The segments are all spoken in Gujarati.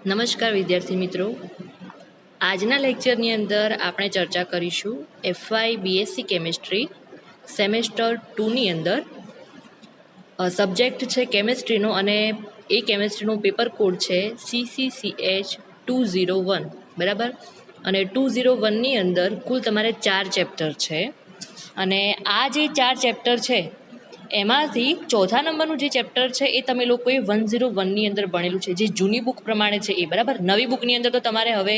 નમસ્કાર વિદ્યાર્થી મિત્રો, આજના લેક્ચરની અંદર આપણે ચર્ચા કરીશું FY BSc કેમેસ્ટ્રી સેમેસ્ટર 2ની અંદર સબ્જેક્ટ છે કેમેસ્ટ્રીનો અને એ કેમેસ્ટ્રીનો પેપર કોડ છે CCCH 201 બરાબર. અને 201ની અંદર કુલ તમારે 4 ચેપ્ટર છે અને આ જે 4 ચેપ્ટર છે એમાંથી ચોથા નંબરનું જે ચેપ્ટર છે એ તમે લોકોએ 101ની અંદર ભણેલું છે, જે જૂની બુક પ્રમાણે છે એ બરાબર. નવી બુકની અંદર તો તમારે હવે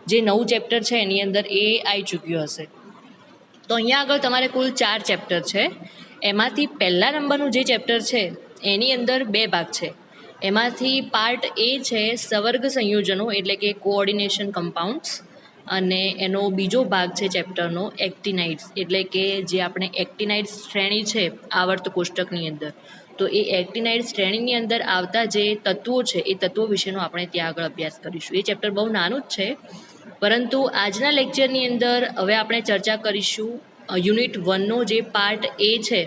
જે નવું ચેપ્ટર છે એની અંદર એ આવી ચૂક્યું હશે. તો અહીંયા આગળ તમારે કુલ 4 ચેપ્ટર છે. એમાંથી પહેલા નંબરનું જે ચેપ્ટર છે એની અંદર 2 ભાગ છે. એમાંથી પાર્ટ એ છે સવર્ગ સંયોજનો એટલે કે કોઓર્ડિનેશન કમ્પાઉન્ડ્સ, અને એનો બીજો ભાગ છે ચેપ્ટરનો એક્ટિનાઇડ્સ એટલે કે જે આપણે એક્ટિનાઇડ શ્રેણી છે આવર્ત કોષ્ટકની અંદર, તો એ એક્ટિનાઇડ શ્રેણીની અંદર આવતા જે તત્વો છે એ તત્વો વિશેનો આપણે ત્યાં આગળ અભ્યાસ કરીશું. એ ચેપ્ટર બહુ નાનું જ છે, પરંતુ આજના લેક્ચરની અંદર હવે આપણે ચર્ચા કરીશું યુનિટ 1નો જે પાર્ટ એ છે,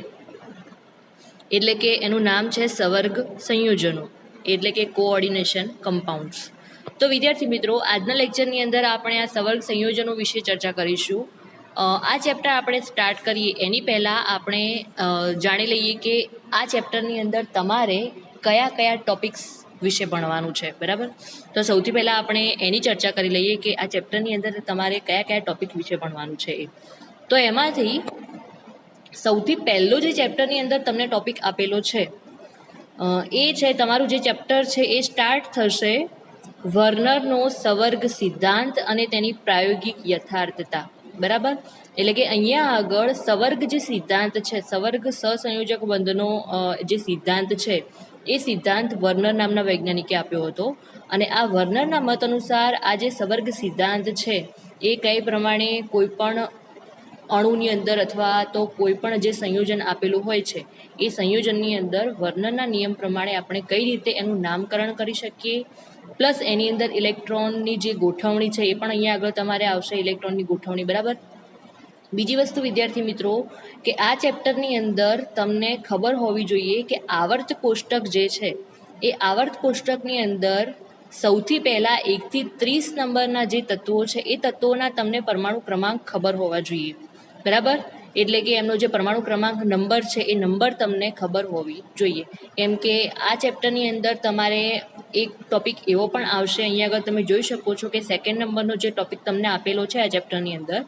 એટલે કે એનું નામ છે સવર્ગ સંયોજનો એટલે કે કોઓર્ડિનેશન કમ્પાઉન્ડ્સ. તો વિદ્યાર્થી મિત્રો, આજના લેક્ચરની અંદર આપણે આ સવર્ગ સંયોજનો વિશે ચર્ચા કરીશું. આ ચેપ્ટર આપણે સ્ટાર્ટ કરીએ એની પહેલાં આપણે જાણી લઈએ કે આ ચેપ્ટરની અંદર તમારે કયા કયા ટોપિક્સ વિશે ભણવાનું છે બરાબર. તો સૌથી પહેલાં આપણે એની ચર્ચા કરી લઈએ કે આ ચેપ્ટરની અંદર તમારે કયા કયા ટોપિક વિશે ભણવાનું છે એ. તો એમાંથી સૌથી પહેલો જે ચેપ્ટરની અંદર તમને ટોપિક આપેલો છે એ છે તમારું જે ચેપ્ટર છે એ સ્ટાર્ટ થશે વર્નરનો સવર્ગ સિદ્ધાંત અને તેની પ્રાયોગિક યથાર્થતા બરાબર. એટલે કે અહીંયા આગળ સવર્ગ જે સિદ્ધાંત છે, સવર્ગ સહસંયોજક બંધનો જે સિદ્ધાંત છે એ સિદ્ધાંત વર્નર નામના વૈજ્ઞાનિકે આપ્યો હતો. અને આ વર્નરના મત અનુસાર આ જે સવર્ગ સિદ્ધાંત છે એ કઈ પ્રમાણે કોઈ પણ અણુની અંદર અથવા તો કોઈ પણ જે સંયોજન આપેલું હોય છે એ સંયોજનની અંદર વર્નરના નિયમ પ્રમાણે આપણે કઈ રીતે એનું નામકરણ કરી શકીએ, પ્લસ એની અંદર ઇલેક્ટ્રોનની જે ગોઠવણી છે એ પણ અહીંયા આગળ તમારે આવશે, ઇલેક્ટ્રોનની ગોઠવણી બરાબર. બીજી વસ્તુ વિદ્યાર્થી મિત્રો કે આ ચેપ્ટરની અંદર તમને ખબર હોવી જોઈએ કે આવર્ત કોષ્ટક જે છે એ આવર્ત કોષ્ટકની અંદર સૌથી પહેલાં 1 થી 30 નંબરના જે તત્વો છે એ તત્વોના તમને પરમાણુ ક્રમાંક ખબર હોવા જોઈએ બરાબર. એટલે કે એમનો જે પરમાણુ ક્રમાંક નંબર છે એ નંબર તમને ખબર હોવી જોઈએ. કેમ કે આ ચેપ્ટરની અંદર તમારે એક ટોપિક એવો પણ આવશે, અહીંયા આગળ તમે જોઈ શકો છો કે સેકન્ડ નંબરનો જે ટોપિક તમને આપેલો છે આ ચેપ્ટરની અંદર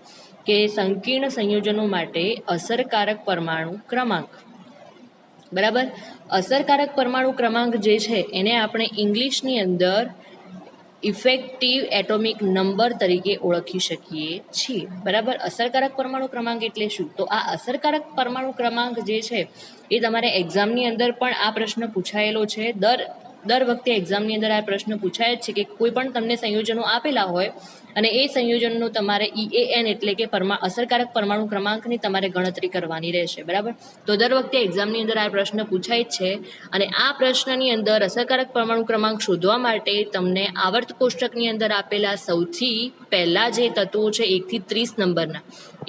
કે સંકીર્ણ સંયોજનો માટે અસરકારક પરમાણુ ક્રમાંક બરાબર. અસરકારક પરમાણુ ક્રમાંક જે છે એને આપણે ઇંગ્લિશની અંદર ઇફેક્ટિવ એટોમિક નંબર તરીકે ઓળખી શકીએ છીએ બરાબર. અસરકારક પરમાણુ ક્રમાંક એટલે શું? તો આ અસરકારક પરમાણુ ક્રમાંક જે છે એ તમારે એક્ઝામની અંદર પણ આ પ્રશ્ન પૂછાયેલો છે. દર વખતે એક્ઝામની અંદર આ પ્રશ્ન પૂછાય જ છે કે કોઈ પણ તમને સંયોજનો આપેલા હોય અને એ સંયોજનનો તમારે EAN એટલે કે અસરકારક પરમાણુ ક્રમાંકની તમારે ગણતરી કરવાની રહેશે બરાબર. તો દર વખતે એક્ઝામની અંદર આ પ્રશ્ન પૂછાય જ છે. અને આ પ્રશ્નની અંદર અસરકારક પરમાણુ ક્રમાંક શોધવા માટે તમને આવર્ત કોષ્ટકની અંદર આપેલા સૌથી પહેલાં જે તત્વો છે 1 થી 30 નંબરના,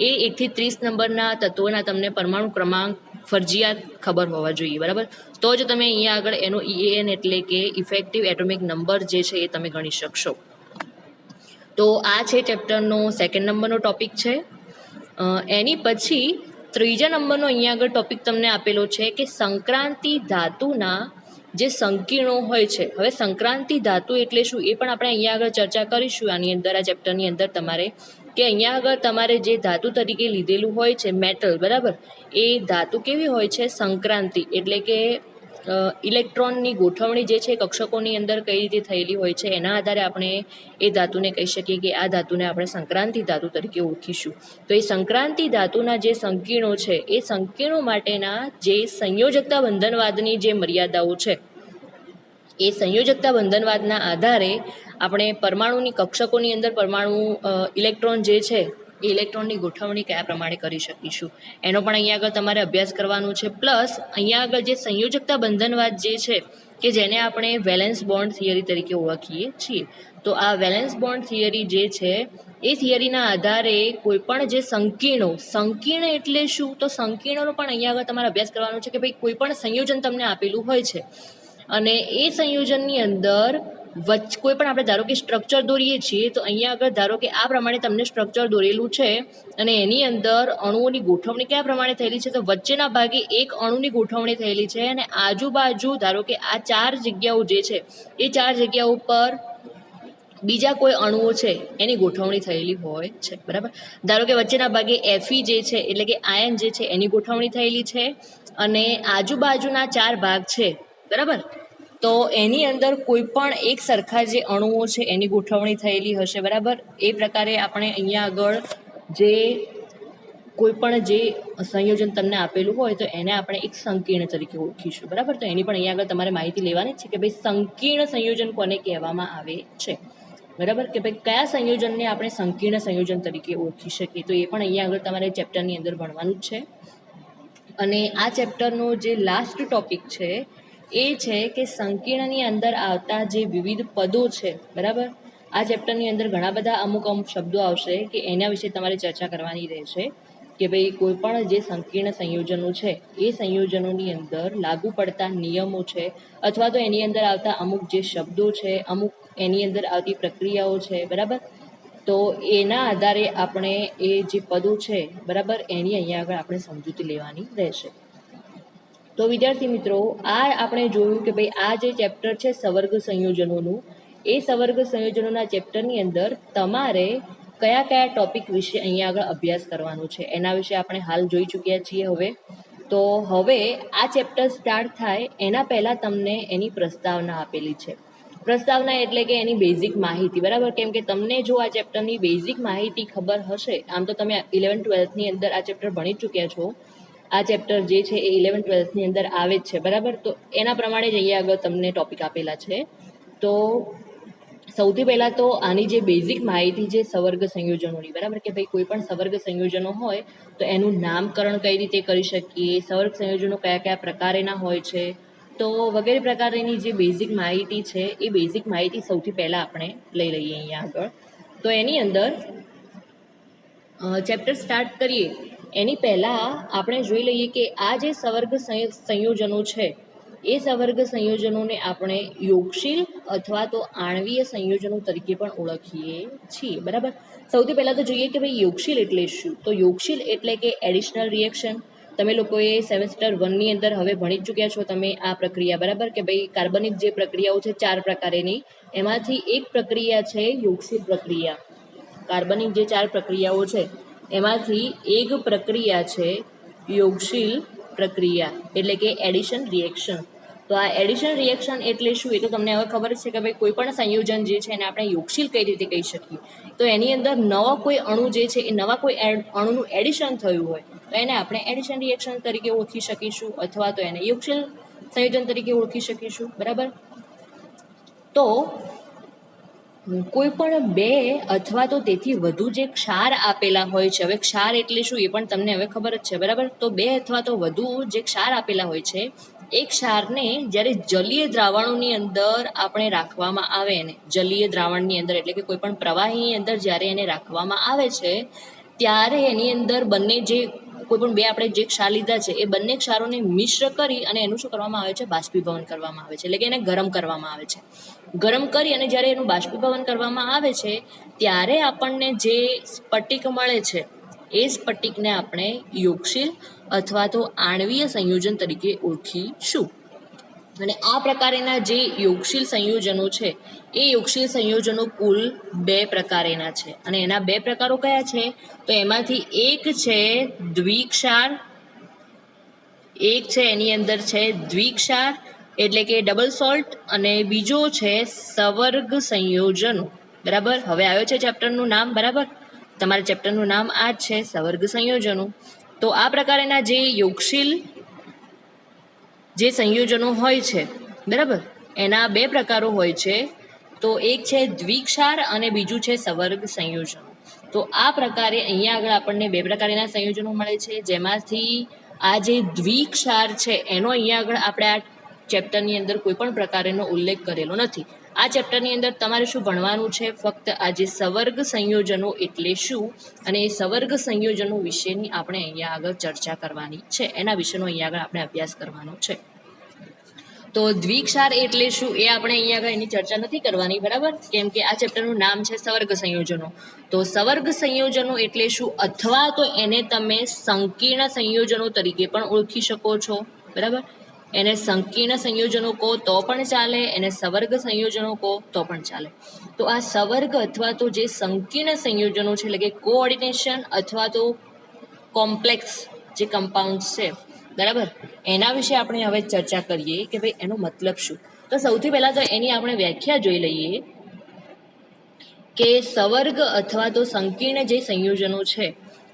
એ 1 થી 30 નંબરના તત્વોના તમને પરમાણુ ક્રમાંક ફરજિયાત ખબર હોવા જોઈએ બરાબર. તો જ તમે અહીંયા આગળ એનો EAN એટલે કે ઇફેક્ટિવ એટોમિક નંબર જે છે એ તમે ગણી શકશો. તો આ છે ચેપ્ટરનો સેકન્ડ નંબરનો ટોપિક છે. એની પછી ત્રીજા નંબરનો અહીંયા આગળ ટોપિક તમને આપેલો છે કે સંક્રાંતિ ધાતુના જે સંકીર્ણો હોય છે. હવે સંક્રાંતિ ધાતુ એટલે શું એ પણ આપણે અહીંયા આગળ ચર્ચા કરીશું આની અંદર, આ ચેપ્ટરની અંદર તમારે કે અહીંયા આગળ તમારે જે ધાતુ તરીકે લીધેલું હોય છે મેટલ બરાબર, એ ધાતુ કેવી હોય છે? સંક્રાંતિ એટલે કે ઇલેક્ટ્રોનની ગોઠવણી જે છે કક્ષકોની અંદર કઈ રીતે થયેલી હોય છે એના આધારે આપણે એ ધાતુને કહી શકીએ કે આ ધાતુને આપણે સંક્રાંતિ ધાતુ તરીકે ઓળખીશું. તો એ સંક્રાંતિ ધાતુના જે સંકીર્ણો છે એ સંકીર્ણો માટેના જે સંયોજકતા બંધનવાદની જે મર્યાદાઓ છે એ સંયોજકતા બંધનવાદના આધારે આપણે પરમાણુની કક્ષકોની અંદર પરમાણુ ઇલેક્ટ્રોન જે છે એ ઇલેક્ટ્રોનની ગોઠવણી કયા પ્રમાણે કરી શકીશું એનો પણ અહીંયા આગળ તમારે અભ્યાસ કરવાનો છે. પ્લસ અહીંયા આગળ જે સંયોજકતા બંધનવાદ જે છે કે જેને આપણે વેલેન્સ બોન્ડ થિયરી તરીકે ઓળખીએ છીએ, તો આ વેલેન્સ બોન્ડ થિયરી જે છે એ થિયરીના આધારે કોઈ પણ જે સંકીર્ણ એટલે શું? તો સંકીર્ણનો પણ અહીંયા આગળ તમારે અભ્યાસ કરવાનો છે કે ભાઈ કોઈ પણ સંયોજન તમને આપેલું હોય છે અને એ સંયોજનની અંદર કોઈ પણ આપણે ધારો કે સ્ટ્રક્ચર દોરીએ છીએ તો અહીંયા આગળ ધારો કે આ પ્રમાણે તમને સ્ટ્રક્ચર દોરેલું છે અને એની અંદર અણુઓની ગોઠવણી કયા પ્રમાણે થયેલી છે તો વચ્ચેના ભાગે એક અણુની ગોઠવણી થયેલી છે અને આજુબાજુ ધારો કે આ 4 જગ્યાઓ જે છે એ 4 જગ્યાઓ પર બીજા કોઈ અણુઓ છે એની ગોઠવણી થયેલી હોય છે, બરાબર. ધારો કે વચ્ચેના ભાગે Fe જે છે એટલે કે આયન જે છે એની ગોઠવણી થયેલી છે અને આજુબાજુના 4 ભાગ છે, બરાબર. તો એની અંદર કોઈ પણ એક સરખા જે અણુઓ છે એની ગોઠવણી થયેલી હશે, બરાબર. એ પ્રકારે આપણે અહીંયા આગળ જે કોઈ પણ જે સંયોજન તમને આપેલું હોય તો એને આપણે એક સંકીર્ણ તરીકે ઓળખીશું, બરાબર. તો એની પણ અહીંયા આગળ તમારે માહિતી લેવાની છે કે ભાઈ સંકીર્ણ સંયોજન કોને કહેવામાં આવે છે, બરાબર, કે ભાઈ કયા સંયોજનને આપણે સંકીર્ણ સંયોજન તરીકે ઓળખી શકીએ. તો એ પણ અહીંયા આગળ તમારે ચેપ્ટરની અંદર ભણવાનું જ છે. અને આ ચેપ્ટરનો જે લાસ્ટ ટોપિક છે એ છે કે સંકીર્ણની અંદર આવતા જે વિવિધ પદો છે, બરાબર. આ ચેપ્ટરની અંદર ઘણા બધા અમુક શબ્દો આવશે કે એના વિશે તમારે ચર્ચા કરવાની રહેશે કે ભાઈ કોઈ પણ જે સંકીર્ણ સંયોજનો છે એ સંયોજનોની અંદર લાગુ પડતા નિયમો છે અથવા તો એની અંદર આવતા અમુક જે શબ્દો છે, અમુક એની અંદર આવતી પ્રક્રિયાઓ છે, બરાબર. તો એના આધારે આપણે એ જે પદો છે, બરાબર, એની અહીંયા આગળ આપણે સમજૂતી લેવાની રહેશે. તો વિદ્યાર્થી મિત્રો, આ આપણે જોયું કે ભાઈ આ જે ચેપ્ટર છે સવર્ગ સંયોજનોનું, એ સવર્ગ સંયોજનોના ચેપ્ટરની અંદર તમારે કયા કયા ટોપિક વિશે અહીંયા આગળ અભ્યાસ કરવાનો છે એના વિશે આપણે હાલ જોઈ ચૂક્યા છીએ. તો હવે આ ચેપ્ટર સ્ટાર્ટ થાય એના પહેલાં તમને એની પ્રસ્તાવના આપેલી છે. પ્રસ્તાવના એટલે કે એની બેઝિક માહિતી, બરાબર. કેમ કે તમને જો આ ચેપ્ટરની બેઝિક માહિતી ખબર હશે, આમ તો તમે 11th-12thની અંદર આ ચેપ્ટર ભણી ચૂક્યા છો, આ ચેપ્ટર જે છે એ 11th-12thની અંદર આવે જ છે, બરાબર. તો એના પ્રમાણે જ અહીંયા આગળ તમને ટોપિક આપેલા છે. તો સૌથી પહેલાં તો આની જે બેઝિક માહિતી છે સવર્ગ સંયોજનોની, બરાબર, કે ભાઈ કોઈ પણ સવર્ગ સંયોજનો હોય તો એનું નામકરણ કઈ રીતે કરી શકીએ, સવર્ગ સંયોજનો કયા કયા પ્રકારેના હોય છે, તો વગેરે પ્રકારની જે બેઝિક માહિતી છે એ બેઝિક માહિતી સૌથી પહેલાં આપણે લઈ લઈએ અહીંયા આગળ. તો એની અંદર ચેપ્ટર સ્ટાર્ટ કરીએ એની પહેલાં આપણે જોઈ લઈએ કે આ જે સવર્ગ સંયોજનો છે એ સવર્ગ સંયોજનોને આપણે યોગશીલ અથવા તો આણ્વીય સંયોજનો તરીકે પણ ઓળખીએ છીએ, બરાબર. સૌથી પહેલાં તો જોઈએ કે ભાઈ યોગશીલ એટલે શું. તો યોગશીલ એટલે કે એડિશનલ રિએક્શન. તમે લોકોએ સેમેસ્ટર 1ની અંદર હવે ભણી ચૂક્યા છો તમે આ પ્રક્રિયા, બરાબર, કે ભાઈ કાર્બનિક જે પ્રક્રિયાઓ છે 4 પ્રકારેની, એમાંથી એક પ્રક્રિયા છે યોગશીલ પ્રક્રિયા. કાર્બનિક જે 4 પ્રક્રિયાઓ છે એમાંથી એક પ્રક્રિયા છે યોગશીલ પ્રક્રિયા એટલે કે એડિશન રિએક્શન. તો આ એડિશન રિએક્શન એટલે શું એ તો તમને હવે ખબર છે કે ભાઈ કોઈ પણ સંયોજન જે છે એને આપણે યોગશીલ કઈ રીતે કહી શકીએ. તો એની અંદર નવા કોઈ અણુ જે છે એ નવા કોઈ અણુનું એડિશન થયું હોય તો એને આપણે એડિશન રિએક્શન તરીકે ઓળખી શકીશું અથવા તો એને યોગશીલ સંયોજન તરીકે ઓળખી શકીશું, બરાબર. તો કોઈ પણ 2 અથવા તો તેથી વધુ જે ક્ષાર આપેલા હોય છે, હવે ક્ષાર એટલે શું એ પણ તમને હવે ખબર જ છે, બરાબર. તો 2 અથવા તો વધુ જે ક્ષાર આપેલા હોય છે એ ક્ષારને જ્યારે જલીય દ્રાવણોની અંદર આપણે રાખવામાં આવે, એને જલીય દ્રાવણની અંદર એટલે કે કોઈ પણ પ્રવાહીની અંદર જ્યારે એને રાખવામાં આવે છે ત્યારે એની અંદર બંને જે કોઈ પણ 2 આપણે જે ક્ષાર લીધા છે એ બંને ક્ષારોને મિશ્ર કરી અને એનું શું કરવામાં આવે છે, બાષ્પીભવન કરવામાં આવે છે, એટલે કે એને ગરમ કરવામાં આવે છે. ગરમ કરી અને જ્યારે એનું બાષ્પીભવન કરવામાં આવે છે ત્યારે આપણને જે સ્ફટિક મળે છે એ સ્ફટિકને આપણે યોગશીલ અથવા તો આણ્વીય સંયોજન તરીકે ઓળખીશું. અને આ પ્રકારેના જે યોગશીલ સંયોજનો છે એ યોગશીલ સંયોજનો કુલ 2 પ્રકારેના છે અને એના 2 પ્રકારો કયા છે તો એમાંથી એક છે દ્વિક્ષાર, એક છે એની અંદર છે દ્વિક્ષાર એટલે કે ડબલ સોલ્ટ અને બીજો છે સવર્ગ સંયોજનો, બરાબર. હવે આવ્યો છે ચેપ્ટરનું નામ, બરાબર. તમારા ચેપ્ટરનું નામ આ જ છે સવર્ગ સંયોજનો. તો આ પ્રકારના જે યોગશીલ જે સંયોજનો હોય છે, બરાબર, એના 2 પ્રકારો હોય છે. તો એક છે દ્વિક્ષાર અને બીજું છે સવર્ગ સંયોજનો. તો આ પ્રકારે અહીંયા આગળ આપણને 2 પ્રકારના સંયોજનો મળે છે જેમાંથી આ જે દ્વિક્ષાર છે એનો અહીંયા આગળ આપણે આ ચેપ્ટરની અંદર કોઈ પણ પ્રકારનો ઉલ્લેખ કરેલો નથી. આ ચેપ્ટરની અંદર તમારે શું ભણવાનું છે, ફક્ત આ જે સવર્ગ સંયોજનો એટલે શું અને એ સવર્ગ સંયોજનો વિશેની આપણે અહીંયા આગળ ચર્ચા કરવાની છે, એના વિશેનો અહીંયા આગળ આપણે અભ્યાસ કરવાનો છે. તો દ્વિક્ષાર એટલે શું એ આપણે અહીંયા આગળ એની ચર્ચા નથી કરવાની, બરાબર, કેમ કે આ ચેપ્ટરનું નામ છે સવર્ગ સંયોજનો. તો સવર્ગ સંયોજનો એટલે શું, અથવા તો એને તમે સંકીર્ણ સંયોજનો તરીકે પણ ઓળખી શકો છો, બરાબર. એને સંકીર્ણ સંયોજનો કહો તો પણ ચાલે, એને સવર્ગ સંયોજનો કહો તો પણ ચાલે. તો આ સવર્ગ અથવા તો જે સંકીર્ણ સંયોજનો છે એટલે કે કોઓર્ડિનેશન અથવા તો કોમ્પ્લેક્સ જે કમ્પાઉન્ડ્સ છે, બરાબર, એના વિશે આપણે હવે ચર્ચા કરીએ કે ભાઈ એનો મતલબ શું. તો સૌથી પહેલાં તો એની આપણે વ્યાખ્યા જોઈ લઈએ કે સવર્ગ અથવા તો સંકીર્ણ જે સંયોજનો છે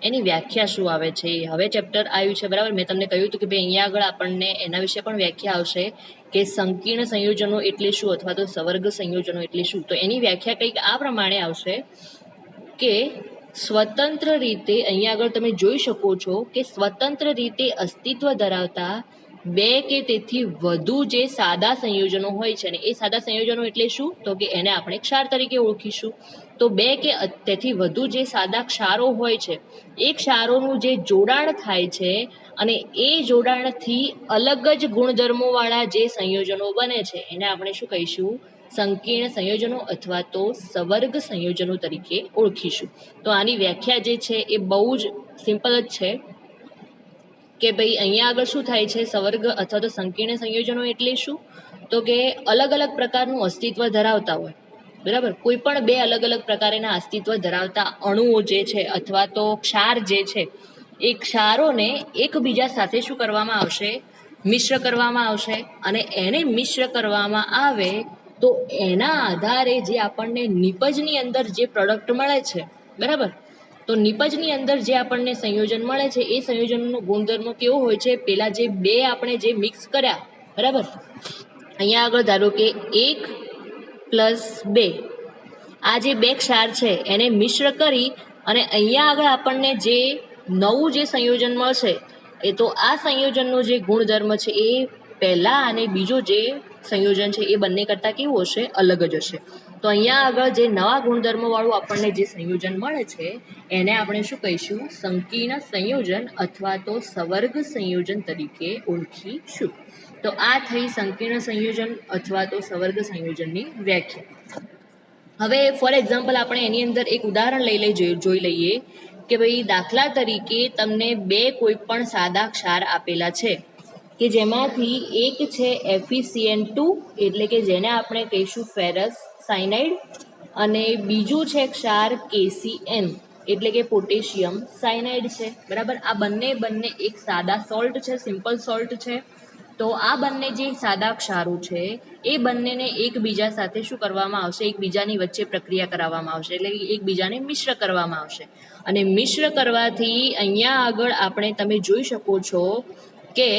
એની વ્યાખ્યા શું આવે છે. હવે ચેપ્ટર આવ્યું છે, બરાબર. મેં તમને કહ્યું હતું કે ભાઈ અહીંયા આગળ આપણને એના વિશે પણ વ્યાખ્યા આવશે કે સંકીર્ણ સંયોજનો એટલે શું અથવા તો સવર્ગ સંયોજનો એટલે શું. તો એની વ્યાખ્યા કંઈક આ પ્રમાણે આવશે કે સ્વતંત્ર રીતે, અહીંયા આગળ તમે જોઈ શકો છો કે સ્વતંત્ર રીતે અસ્તિત્વ ધરાવતા બે કે તેથી વધુ જે સાદા સંયોજનો હોય છે ને એ સાદા સંયોજનો એટલે શું, તો કે એને આપણે ક્ષાર તરીકે ઓળખીશું. તો બે કે તેથી વધુ જે સાદા ક્ષારો હોય છે એ ક્ષારોનું જે જોડાણ થાય છે અને એ જોડાણથી અલગ જ ગુણધર્મોવાળા જે સંયોજનો બને છે એને આપણે શું કહીશું, સંકીર્ણ સંયોજનો અથવા તો સવર્ગ સંયોજનો તરીકે ઓળખીશું. તો આની વ્યાખ્યા જે છે એ બહુ જ સિમ્પલ જ છે કે ભાઈ અહીંયા આગળ શું થાય છે, સવર્ગ અથવા તો સંકીર્ણ સંયોજનો એટલે શું, તો કે અલગ અલગ પ્રકારનું અસ્તિત્વ ધરાવતા હોય, બરાબર. કોઈ પણ બે અલગ અલગ પ્રકારના અસ્તિત્વ ધરાવતા અણુઓ જે છે અથવા તો ક્ષાર જે છે એ ક્ષારોને એકબીજા સાથે શું કરવામાં આવશે, મિશ્ર કરવામાં આવશે. અને એને મિશ્ર કરવામાં આવે તો એના આધારે જે આપણને નિપજની અંદર જે પ્રોડક્ટ મળે છે, બરાબર, તો નિપજની અંદર જે આપણને સંયોજન મળે છે એ સંયોજનનો ગુણધર્મ કેવો હોય છે, પેલા જે બે આપણે જે મિક્સ કર્યા, બરાબર, અહીંયા આગળ ધારો કે 1+2 આ જે બે ક્ષાર છે એને મિશ્ર કરી અને અહીંયા આગળ આપણને જે નવું જે સંયોજન મળશે એ તો આ સંયોજનનો જે ગુણધર્મ છે એ પહેલા અને બીજો જે સંયોજન છે એ બંને કરતાં કેવું હશે, અલગ જ હશે. તો અહીંયા આગળ જે નવા ગુણધર્મવાળું આપણને જે સંયોજન મળે છે એને આપણે શું કહીશું, સંકીર્ણ સંયોજન અથવા તો સવર્ગ સંયોજન તરીકે ઓળખીશું. તો આ થઈ સંકીર્ણ સંયોજન અથવા તો સવર્ગ સંયોજનની વ્યાખ્યા. હવે ફોર એક્ઝામ્પલ આપણે એની અંદર એક ઉદાહરણ જોઈ લઈએ કે ભાઈ દાખલા તરીકે તમને બે કોઈ પણ સાદા ક્ષાર આપેલા છે કે જેમાંથી એક છે FeCN2 એટલે કે જેને આપણે કહીશું ફેરસ સાયનાઇડ, અને બીજું છે ક્ષાર KCN એટલે કે પોટેશિયમ સાયનાઇડ છે, બરાબર. આ બંને એક સાદા સોલ્ટ છે, સિમ્પલ સોલ્ટ છે. તો આ બંને જે સાદા ક્ષારો છે એ બંનેને એકબીજા સાથે શું કરવામાં આવશે, એકબીજાની વચ્ચે પ્રક્રિયા કરાવવામાં આવશે, એટલે કે એકબીજાને મિશ્ર કરવામાં આવશે. અને મિશ્ર કરવાથી અહીંયા આગળ આપણે તમે જોઈ શકો છો કે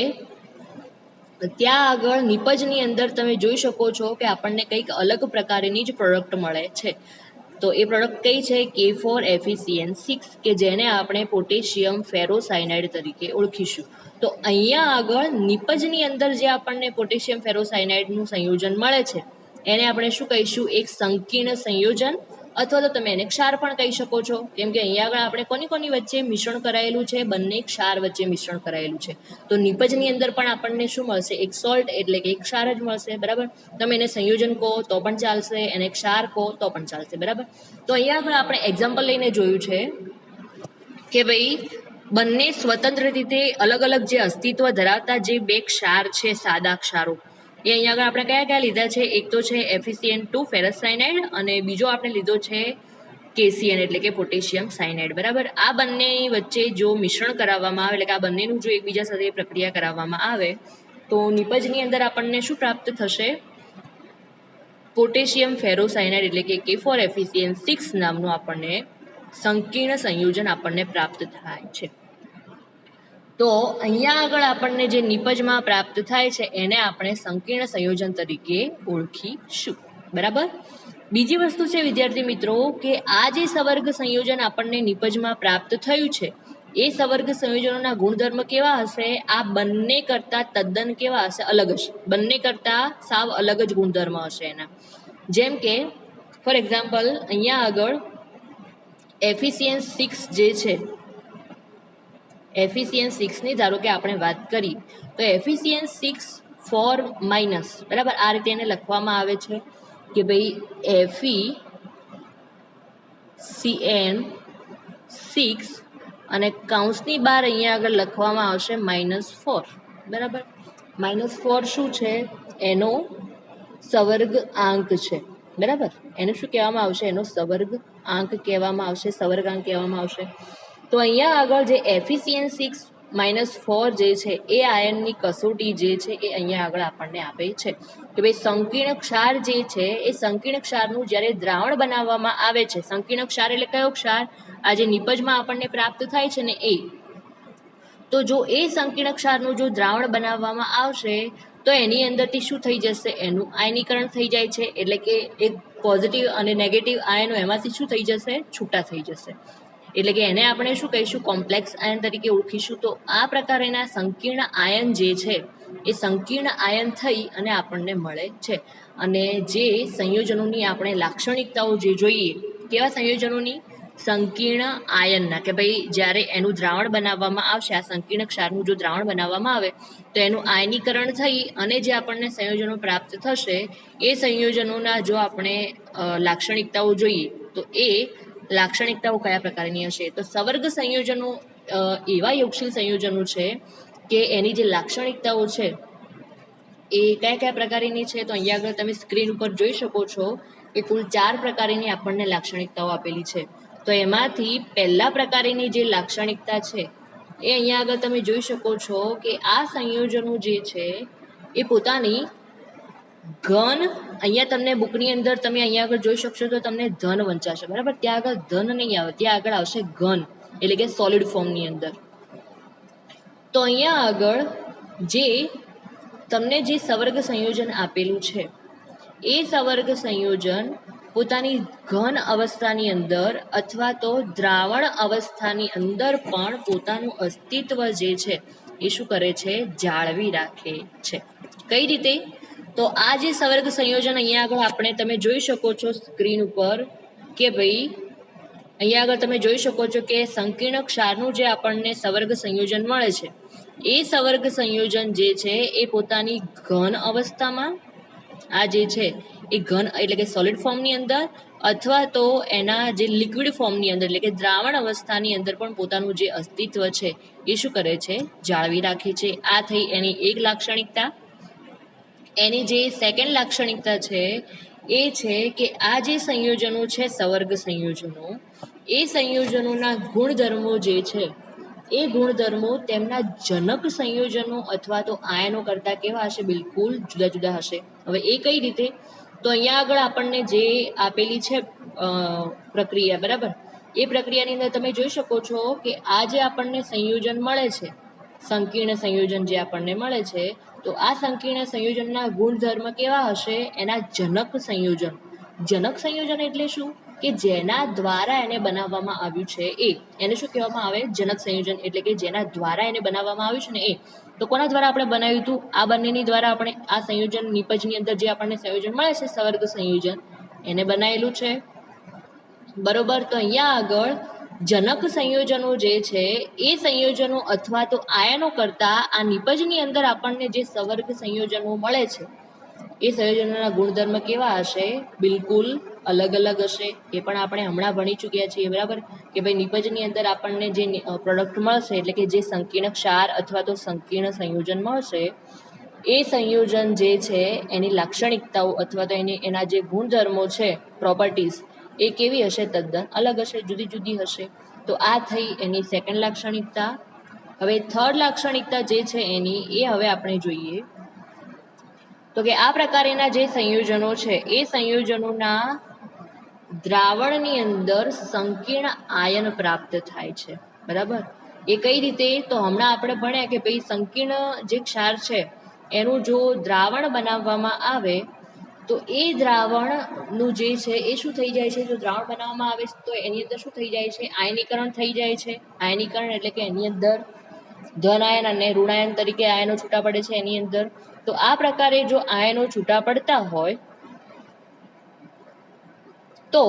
ત્યાં આગળ નિપજની અંદર તમે જોઈ શકો છો કે આપણને કંઈક અલગ પ્રકારની જ પ્રોડક્ટ મળે છે. તો એ પ્રોડક્ટ કઈ છે, K4FeCN6 કે જેને આપણે પોટેશિયમ ફેરોસાયનાઇડ તરીકે ઓળખીશું. તો અહીંયા આગળ નિપજની અંદર જે આપણને પોટેશિયમ ફેરોસાયનાઇડનું સંયોજન મળે છે એને આપણે શું કહીશું, એક સંકીર્ણ સંયોજન અથવા તો તમે એને ક્ષાર પણ કહી શકો છો, કેમ કે અહીંયા આગળ આપણે કોની વચ્ચે મિશ્રણ કરાયેલું છે, બંને ક્ષાર વચ્ચે મિશ્રણ કરાયેલું છે. તો નિપજની અંદર પણ આપણને શું મળશે, એક સોલ્ટ એટલે કે એક ક્ષાર જ મળશે, બરાબર. તમે એને સંયોજન કહો તો પણ ચાલશે, એને ક્ષાર કહો તો પણ ચાલશે, બરાબર. તો અહીંયા આગળ આપણે એક્ઝામ્પલ લઈને જોયું છે કે ભાઈ બંને સ્વતંત્ર રીતે અલગ અલગ જે અસ્તિત્વ ધરાવતા જે બે ક્ષાર છે, સાદા ક્ષારો, એ અહીંયા આગળ આપણે કયા લીધા છે, એક તો છે FeCN2 ફેરસ સાયનાઇડ અને બીજો આપણે લીધો છે KCN એટલે કે પોટેશિયમ સાયનાઇડ, બરાબર. આ બંને વચ્ચે જો મિશ્રણ કરાવવામાં આવે એટલે કે આ બંનેનું જો એકબીજા સાથે પ્રક્રિયા કરાવવામાં આવે તો નિપજની અંદર આપણને શું પ્રાપ્ત થશે, પોટેશિયમ ફેરોસાયનાઇડ એટલે કે K4FeCN6 નામનું આપણને સંકીર્ણ સંયોજન આપણને પ્રાપ્ત થાય છે. તો અહીંયા આગળ આપણને જે નિપજમાં પ્રાપ્ત થાય છે એને આપણે સંકીર્ણ સંયોજન તરીકે ઓળખીશું, બરાબર. બીજી વસ્તુ છે વિદ્યાર્થી મિત્રો કે આ જે સવર્ગ સંયોજન આપણને નિપજમાં પ્રાપ્ત થયું છે એ સવર્ગ સંયોજનોના ગુણધર્મ કેવા હશે, આ બંને કરતાં તદ્દન કેવા હશે, અલગ હશે. બંને કરતાં સાવ અલગ જ ગુણધર્મ હશે એના. જેમ કે ફોર એક્ઝામ્પલ અહીંયા આગળ FeCN6 જે છે, FeCN6 ની ધારો કે આપણે વાત કરી તો FeCN6 ફોર માઇનસ, બરાબર, આ રીતે એને લખવામાં આવે છે કે ભાઈ FeCN6 અને કૌંસની બહાર અહીંયા આગળ લખવામાં આવશે -4, બરાબર. -4 શું છે? એનો સવર્ગ આંક છે, બરાબર. એને શું કહેવામાં આવશે? એનો સવર્ગ આંક કહેવામાં આવશે, સવર્ગાંક કહેવામાં આવશે. તો અહીંયા આગળ જે FeCN6 -4 જે છે એ આયનની કસોટી જે છે એ અહીંયા આગળ આપણને આપે છે કે ભાઈ સંકીર્ણ ક્ષાર જે છે એ સંકીર્ણ ક્ષારનું જ્યારે દ્રાવણ બનાવવામાં આવે છે, સંકીર્ણ ક્ષાર એટલે કયો ક્ષાર? આ જે નિપજમાં આપણને પ્રાપ્ત થાય છે ને એ. તો જો એ સંકીર્ણ ક્ષારનું જો દ્રાવણ બનાવવામાં આવશે તો એની અંદરથી શું થઈ જશે? એનું આયનીકરણ થઈ જાય છે, એટલે કે એક પોઝિટિવ અને નેગેટિવ આયનો એમાંથી શું થઈ જશે? છૂટા થઈ જશે. એટલે કે એને આપણે શું કહીશું? કોમ્પ્લેક્સ આયન તરીકે ઓળખીશું. તો આ પ્રકારના સંકીર્ણ આયન જે છે એ સંકીર્ણ આયન થઈ અને આપણને મળે છે. અને જે સંયોજનોની આપણે લાક્ષણિકતાઓ જે જોઈએ, કેવા સંયોજનોની? સંકીર્ણ આયનના, કે ભાઈ જ્યારે એનું દ્રાવણ બનાવવામાં આવશે, આ સંકીર્ણ ક્ષારનું જો દ્રાવણ બનાવવામાં આવે તો એનું આયનીકરણ થઈ અને જે આપણને સંયોજનો પ્રાપ્ત થશે એ સંયોજનોના જો આપણે લાક્ષણિકતાઓ જોઈએ તો એ લાક્ષણિકતાઓ કયા પ્રકારની હશે? તો સવર્ગ સંયોજનો એવા યોગશીલ સંયોજનો છે કે એની જે લાક્ષણિકતાઓ છે એ કયા કયા પ્રકારની છે? તો અહીંયા આગળ તમે સ્ક્રીન ઉપર જોઈ શકો છો કે કુલ 4 પ્રકારની આપણને લાક્ષણિકતાઓ આપેલી છે. તો એમાંથી પહેલા પ્રકારની જે લાક્ષણિકતા છે એ અહીંયા આગળ તમે જોઈ શકો છો કે આ સંયોજનો જે છે એ પોતાની ઘન, અહીંયા તમને બુકની અંદર તમે અહીંયા આગળ જોઈ શકશો તો તમને ધન વંચાશે, બરાબર. ત્યાં આગળ ધન નહીં આવે, ત્યાં આગળ આવશે ઘન, એટલે કે સોલિડ ફોર્મની અંદર. તો અહીંયા આગળ જે તમને જે સવર્ગ સંયોજન આપેલું છે એ સવર્ગ સંયોજન પોતાની ઘન અવસ્થાની અંદર અથવા તો દ્રાવણ અવસ્થાની અંદર પણ પોતાનું અસ્તિત્વ જે છે એ શું કરે છે? જાળવી રાખે છે. કઈ રીતે? તો આ જે સવર્ગ સંયોજન અહીંયા આગળ આપણે તમે જોઈ શકો છો સ્ક્રીન ઉપર કે ભાઈ અહીંયા આગળ તમે જોઈ શકો છો કે સંકીર્ણ ક્ષારનું જે આપણને સવર્ગ સંયોજન મળે છે એ સવર્ગ સંયોજન જે છે એ પોતાની ઘન અવસ્થામાં, આ જે છે એ ઘન એટલે કે સોલિડ ફોર્મની અંદર અથવા તો એના જે લિક્વિડ ફોર્મની અંદર એટલે કે દ્રાવણ અવસ્થાની અંદર પણ પોતાનું જે અસ્તિત્વ છે એ શું કરે છે? જાળવી રાખે છે. આ થઈ એની એક લાક્ષણિકતા. એની જે સેકન્ડ લાક્ષણિકતા છે એ છે કે આ જે સંયોજનો છે સવર્ગ સંયોજનો, એ સંયોજનોના ગુણધર્મો જે છે એ ગુણધર્મો તેમના જનક સંયોજનો અથવા તો આયનો કરતાં કેવા હશે? બિલકુલ જુદા જુદા હશે. હવે એ કઈ રીતે? તો અહીંયા આગળ આપણને જે આપેલી છે પ્રક્રિયા, બરાબર, એ પ્રક્રિયાની અંદર તમે જોઈ શકો છો કે આ જે આપણને સંયોજન મળે છે, સંકીર્ણ સંયોજન જે આપણને મળે છે, તો આ સંકીર્ણ સંયોજનના ગુણધર્મ કેવા હશે? એના જનક સંયોજન. જનક સંયોજન એટલે શું? કે જેના દ્વારા એને બનાવવામાં આવ્યું છે એને શું કહેવામાં આવે? જનક સંયોજન. એટલે કે જેના દ્વારા એને બનાવવામાં આવ્યું છે ને એ. તો કોના દ્વારા આપણે બનાવ્યું હતું? આ બંનેની દ્વારા આપણે આ સંયોજન નિપજની અંદર જે આપણને સંયોજન મળે છે સવર્ગ સંયોજન એને બનાવેલું છે, બરોબર. તો અહીંયા આગળ જનક સંયોજનો જે છે એ સંયોજનો અથવા તો આયનો કરતાં આ નિપજની અંદર આપણને જે સવર્ગ સંયોજનો મળે છે એ સંયોજનોના ગુણધર્મ કેવા હશે? બિલકુલ અલગ અલગ હશે. એ પણ આપણે હમણાં ભણી ચૂક્યા છીએ, બરાબર, કે ભાઈ નિપજની અંદર આપણને જે પ્રોડક્ટ મળશે એટલે કે જે સંકીર્ણ ક્ષાર અથવા તો સંકીર્ણ સંયોજન મળશે એ સંયોજન જે છે એની લાક્ષણિકતાઓ અથવા તો એના જે ગુણધર્મો છે, પ્રોપર્ટીઝ, એ કેવી હશે? તદ્દન અલગ હશે, જુદી જુદી હશે. તો આ થઈ એની સેકન્ડ લાક્ષણિકતા. હવે થર્ડ લાક્ષણિકતા જે છે એની એ હવે આપણે જોઈએ તો કે આ પ્રકારના જે સંયોજનો છે એ સંયોજનોના દ્રાવણની અંદર સંકીર્ણ આયન પ્રાપ્ત થાય છે, બરાબર. એ કઈ રીતે? તો હમણાં આપણે ભણ્યા કે ભાઈ સંકીર્ણ જે ક્ષાર છે એનું જો દ્રાવણ બનાવવામાં આવે તો એ દ્રાવણનું જે છે એ શું થઈ જાય છે? જો દ્રાવણ બનાવવામાં આવે તો એની અંદર શું થઈ જાય છે? આયનીકરણ થઈ જાય છે. આયનીકરણ એટલે કે એની અંદર ધન આયન અને ઋણાયન તરીકે આયનો છૂટા પડે છે એની અંદર. તો આ પ્રકારે જો આયનો છૂટા પડતા હોય તો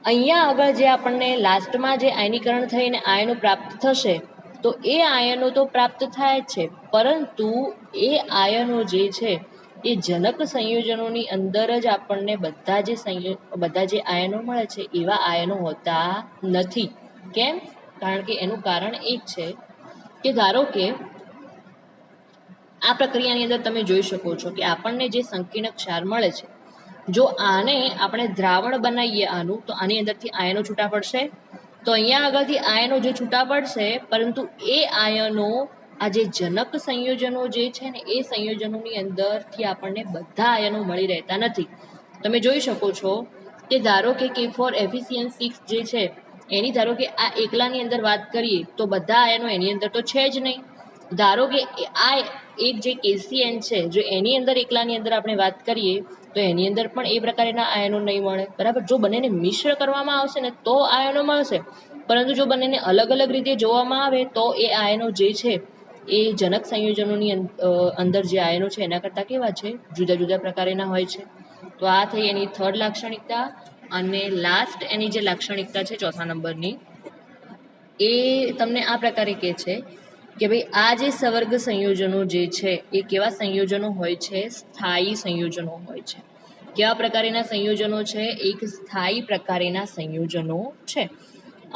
અહીંયા આગળ જે આપણને લાસ્ટમાં જે આયનીકરણ થઈને આયનો પ્રાપ્ત થશે તો એ આયનો તો પ્રાપ્ત થાય જ છે, પરંતુ એ આયનો જે છે એ જનક સંયોજનોની અંદર જ આપણને બધા જે આયનો મળે છે એવા આયનો હોતા નથી. કેમ? કારણ કે એનું કારણ એક છે કે ધારો કે આ પ્રક્રિયાની અંદર તમે જોઈ શકો છો કે આપણને જે સંકીર્ણ ક્ષાર મળે છે, જો આને આપણે દ્રાવણ બનાવીએ આનું, તો આની અંદરથી આયનો છૂટા પડશે. તો અહીંયા આગળથી આયનો જો છૂટા પડશે, પરંતુ એ આયનો આ જે જનક સંયોજનો જે છે ને એ સંયોજનોની અંદરથી આપણને બધા આયનો મળી રહેતા નથી. તમે જોઈ શકો છો કે ધારો કે K4FeCN6 જે છે એની ધારો કે આ એકલાની અંદર વાત કરીએ તો બધા આયનો એની અંદર તો છે જ નહીં. ધારો કે આ એક જે KCN છે, જો એની અંદર એકલાની અંદર આપણે વાત કરીએ તો એની અંદર પણ એ પ્રકારના આયનો નહીં મળે, બરાબર. જો બંનેને મિશ્ર કરવામાં આવશે ને તો આયનો મળશે, પરંતુ જો બંનેને અલગ અલગ રીતે જોવામાં આવે તો એ આયનો જે છે એ જનક સંયોજનોની અંદર જે આયનો છે એના કરતાં કેવા છે, જુદા જુદા પ્રકારના હોય છે. તો આ થઈ એની થર્ડ લાક્ષણિકતા. અને લાસ્ટ એની જે લાક્ષણિકતા છે ચોથા નંબરની, એ તમને આ પ્રકારે કહે છે કે ભાઈ આ જે સવર્ગ સંયોજનો જે છે એ કેવા સંયોજનો હોય છે, સ્થાયી સંયોજનો હોય છે. કેવા પ્રકારના સંયોજનો છે? એક સ્થાયી પ્રકારના સંયોજનો છે,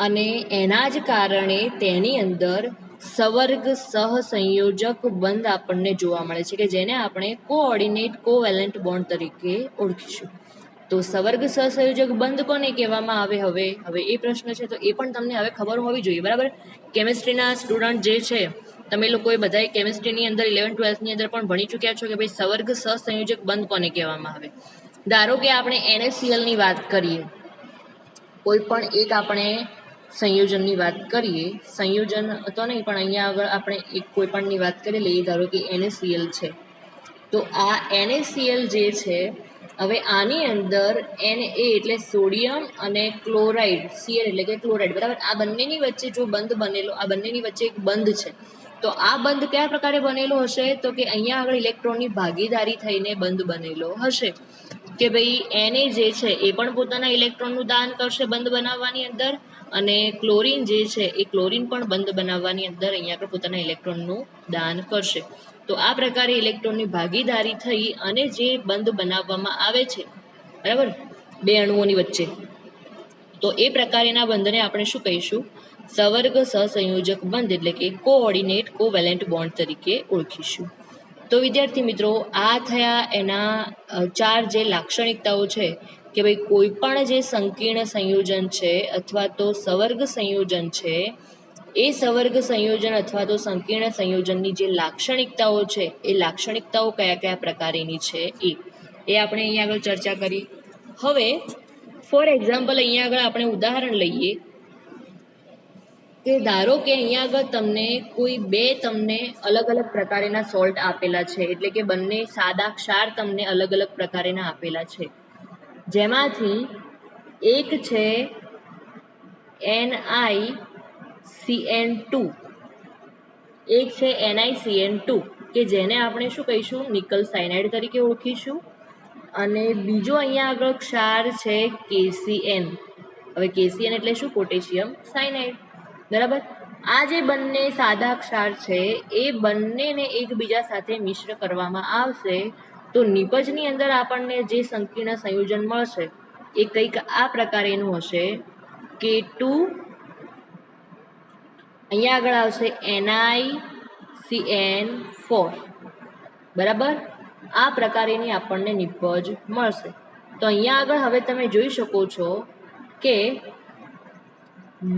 અને એના જ કારણે તેની અંદર સવર્ગ સહસંયોજક બંધ આપણને જોવા મળે છે, કે જેને આપણે કોઓર્ડિનેટ કોવેલેન્ટ બોન્ડ તરીકે ઓળખીશું. તો સવર્ગ સહસંયોજક બંધ કોને કહેવામાં આવે? હવે એ પ્રશ્ન છે, તો એ પણ તમને હવે ખબર હોવી જોઈએ, બરાબર. કેમિસ્ટ્રીના સ્ટુડન્ટ જે છે, તમે લોકોએ બધાએ કેમિસ્ટ્રીની અંદર 11th-12thની અંદર પણ ભણી ચૂક્યા છો કે ભાઈ સવર્ગ સહસંયોજક બંધ કોને કહેવામાં આવે. ધારો કે આપણે NaClની વાત કરીએ, કોઈ પણ એક આપણે સંયોજનની વાત કરીએ, સંયોજન તો નહીં પણ અહીંયા આગળ આપણે એક કોઈ પણની વાત કરી લઈએ. ધારો કે NaCl છે, તો આ NaCl જે છે, હવે આની અંદર Na એટલે સોડિયમ અને ક્લોરાઇડ, Cl એટલે કે ક્લોરાઇડ, બરાબર. આ બંનેની વચ્ચે જો બંધ બનેલો, આ બંનેની વચ્ચે એક બંધ છે, તો આ બંધ કયા પ્રકારે બનેલો હશે? તો કે અહીંયા આગળ ઇલેક્ટ્રોનની ભાગીદારી થઈને બંધ બનેલો હશે, કે ભાઈ Na જે છે એ પણ પોતાના ઇલેક્ટ્રોનનું દાન કરશે બંધ બનાવવાની અંદર, અને ક્લોરીન જે છે એ ક્લોરીન પણ બંધ બનાવવાની અંદર અહીંયા આગળ પોતાના ઇલેક્ટ્રોનનું દાન કરશે. તો આ પ્રકારે ઇલેક્ટ્રોનની ભાગીદારી થઈ અને જે બંધ બનાવવામાં આવે છે, બરાબર, બે અણુઓની વચ્ચે, તો એ પ્રકારના બંધને આપણે શું કહીશું? સવર્ગ સહસંયોજક બંધ, એટલે કે કોઓર્ડિનેટ કોવેલેન્ટ બોન્ડ તરીકે ઓળખીશું. તો વિદ્યાર્થી મિત્રો, આ થયા એના 4 જે લાક્ષણિકતાઓ છે કે ભાઈ કોઈ પણ જે સંકીર્ણ સંયોજન છે અથવા તો સવર્ગ સંયોજન છે, એ સવર્ગ સંયોજન અથવા તો સંકીર્ણ સંયોજનની જે લાક્ષણિકતાઓ છે એ લાક્ષણિકતાઓ કયા કયા પ્રકારની છે એ આપણે અહીંયા આગળ ચર્ચા કરી. હવે ફોર એક્ઝામ્પલ અહીંયા આગળ આપણે ઉદાહરણ લઈએ કે ધારો કે અહીંયા આગળ તમને કોઈ બે તમને અલગ અલગ પ્રકારના સોલ્ટ આપેલા છે, એટલે કે બંને સાદા ક્ષાર તમને અલગ અલગ પ્રકારના આપેલા છે, જેમાંથી એક છે NiCN2, એક છે NiCN2 કે જેને આપણે શું કહીશું? નિકલ સાયનાઇડ તરીકે ઓળખીશું. અને બીજો અહીંયા આગળ ક્ષાર છે KCN. હવે KCN એટલે શું? પોટેશિયમ સાયનાઇડ, બરાબર. આ જે બંને સાદા ક્ષાર છે એ બંનેને એકબીજા સાથે મિશ્ર કરવામાં આવશે, તો નિપજની અંદર આપણને જે સંકીર્ણ સંયોજન મળશે એ કંઈક આ પ્રકારેનું હશે. K2 અહીંયા આગળ આવશે NiCN4, બરાબર. આ પ્રકારેની આપણને નિપજ મળશે. તો અહીંયા આગળ હવે તમે જોઈ શકો છો કે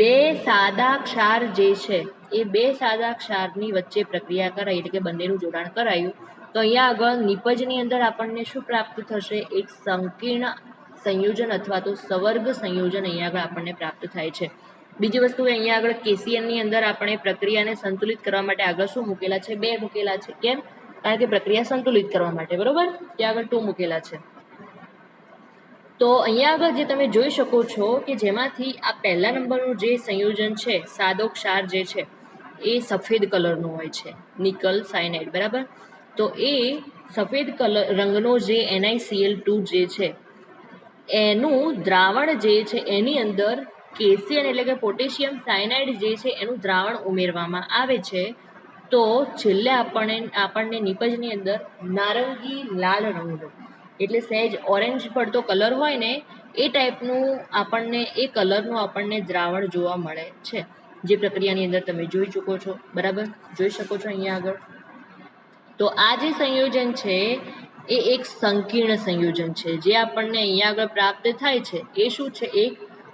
બે સાદા ક્ષાર જે છે એ બે સાદા ક્ષારની વચ્ચે પ્રક્રિયા કરાઈ, એટલે કે બંનેનું જોડાણ કરાયું, તો અહીંયા આગળ નિપજની અંદર આપણને શું પ્રાપ્ત થશે? એક સંકીર્ણ સંયોજન અથવા તો સવર્ગ સંયોજન અહીંયા આગળ આપણને પ્રાપ્ત થાય છે. બીજી વસ્તુ અહીંયા આગળ KCNની અંદર આપણે પ્રક્રિયાને સંતુલિત કરવા માટે આગળ શું મૂકેલા છે? 2 મૂકેલા છે. કેમ? કારણ કે પ્રક્રિયા સંતુલિત કરવા માટે, બરોબર. ત્યાં આગળ 2 મૂકેલા છે. તો અહીંયા આગળ જે તમે જોઈ શકો છો કે જેમાંથી આ પહેલા નંબરનું જે સંયોજન છે, સાદો ક્ષાર જે છે એ સફેદ કલરનું હોય છે, નિકલ સાયનાઇડ, બરાબર. તો એ સફેદ કલર રંગનો જે NiCl2 જે છે એનું દ્રાવણ જે છે એની અંદર કેસિયન એટલે કે પોટેશિયમ સાયનાઇડ જે છે એનું દ્રાવણ ઉમેરવામાં આવે છે તો છેલ્લે આપણને નિપજની અંદર નારંગી લાલ રંગનો એટલે સહેજ ઓરેન્જ પડતો કલર હોય ને એ ટાઈપનું એ કલરનું આપણને દ્રાવણ જોવા મળે છે, જે પ્રક્રિયાની અંદર તમે જોઈ ચૂકો છો. બરાબર, જોઈ શકો છો અહીંયા આગળ. તો આ જે સંયોજન છે એ એક સંકીર્ણ સંયોજન છે. જે આપણને અહીંયા આગળ પ્રાપ્ત થાય છે એ શું છે? એક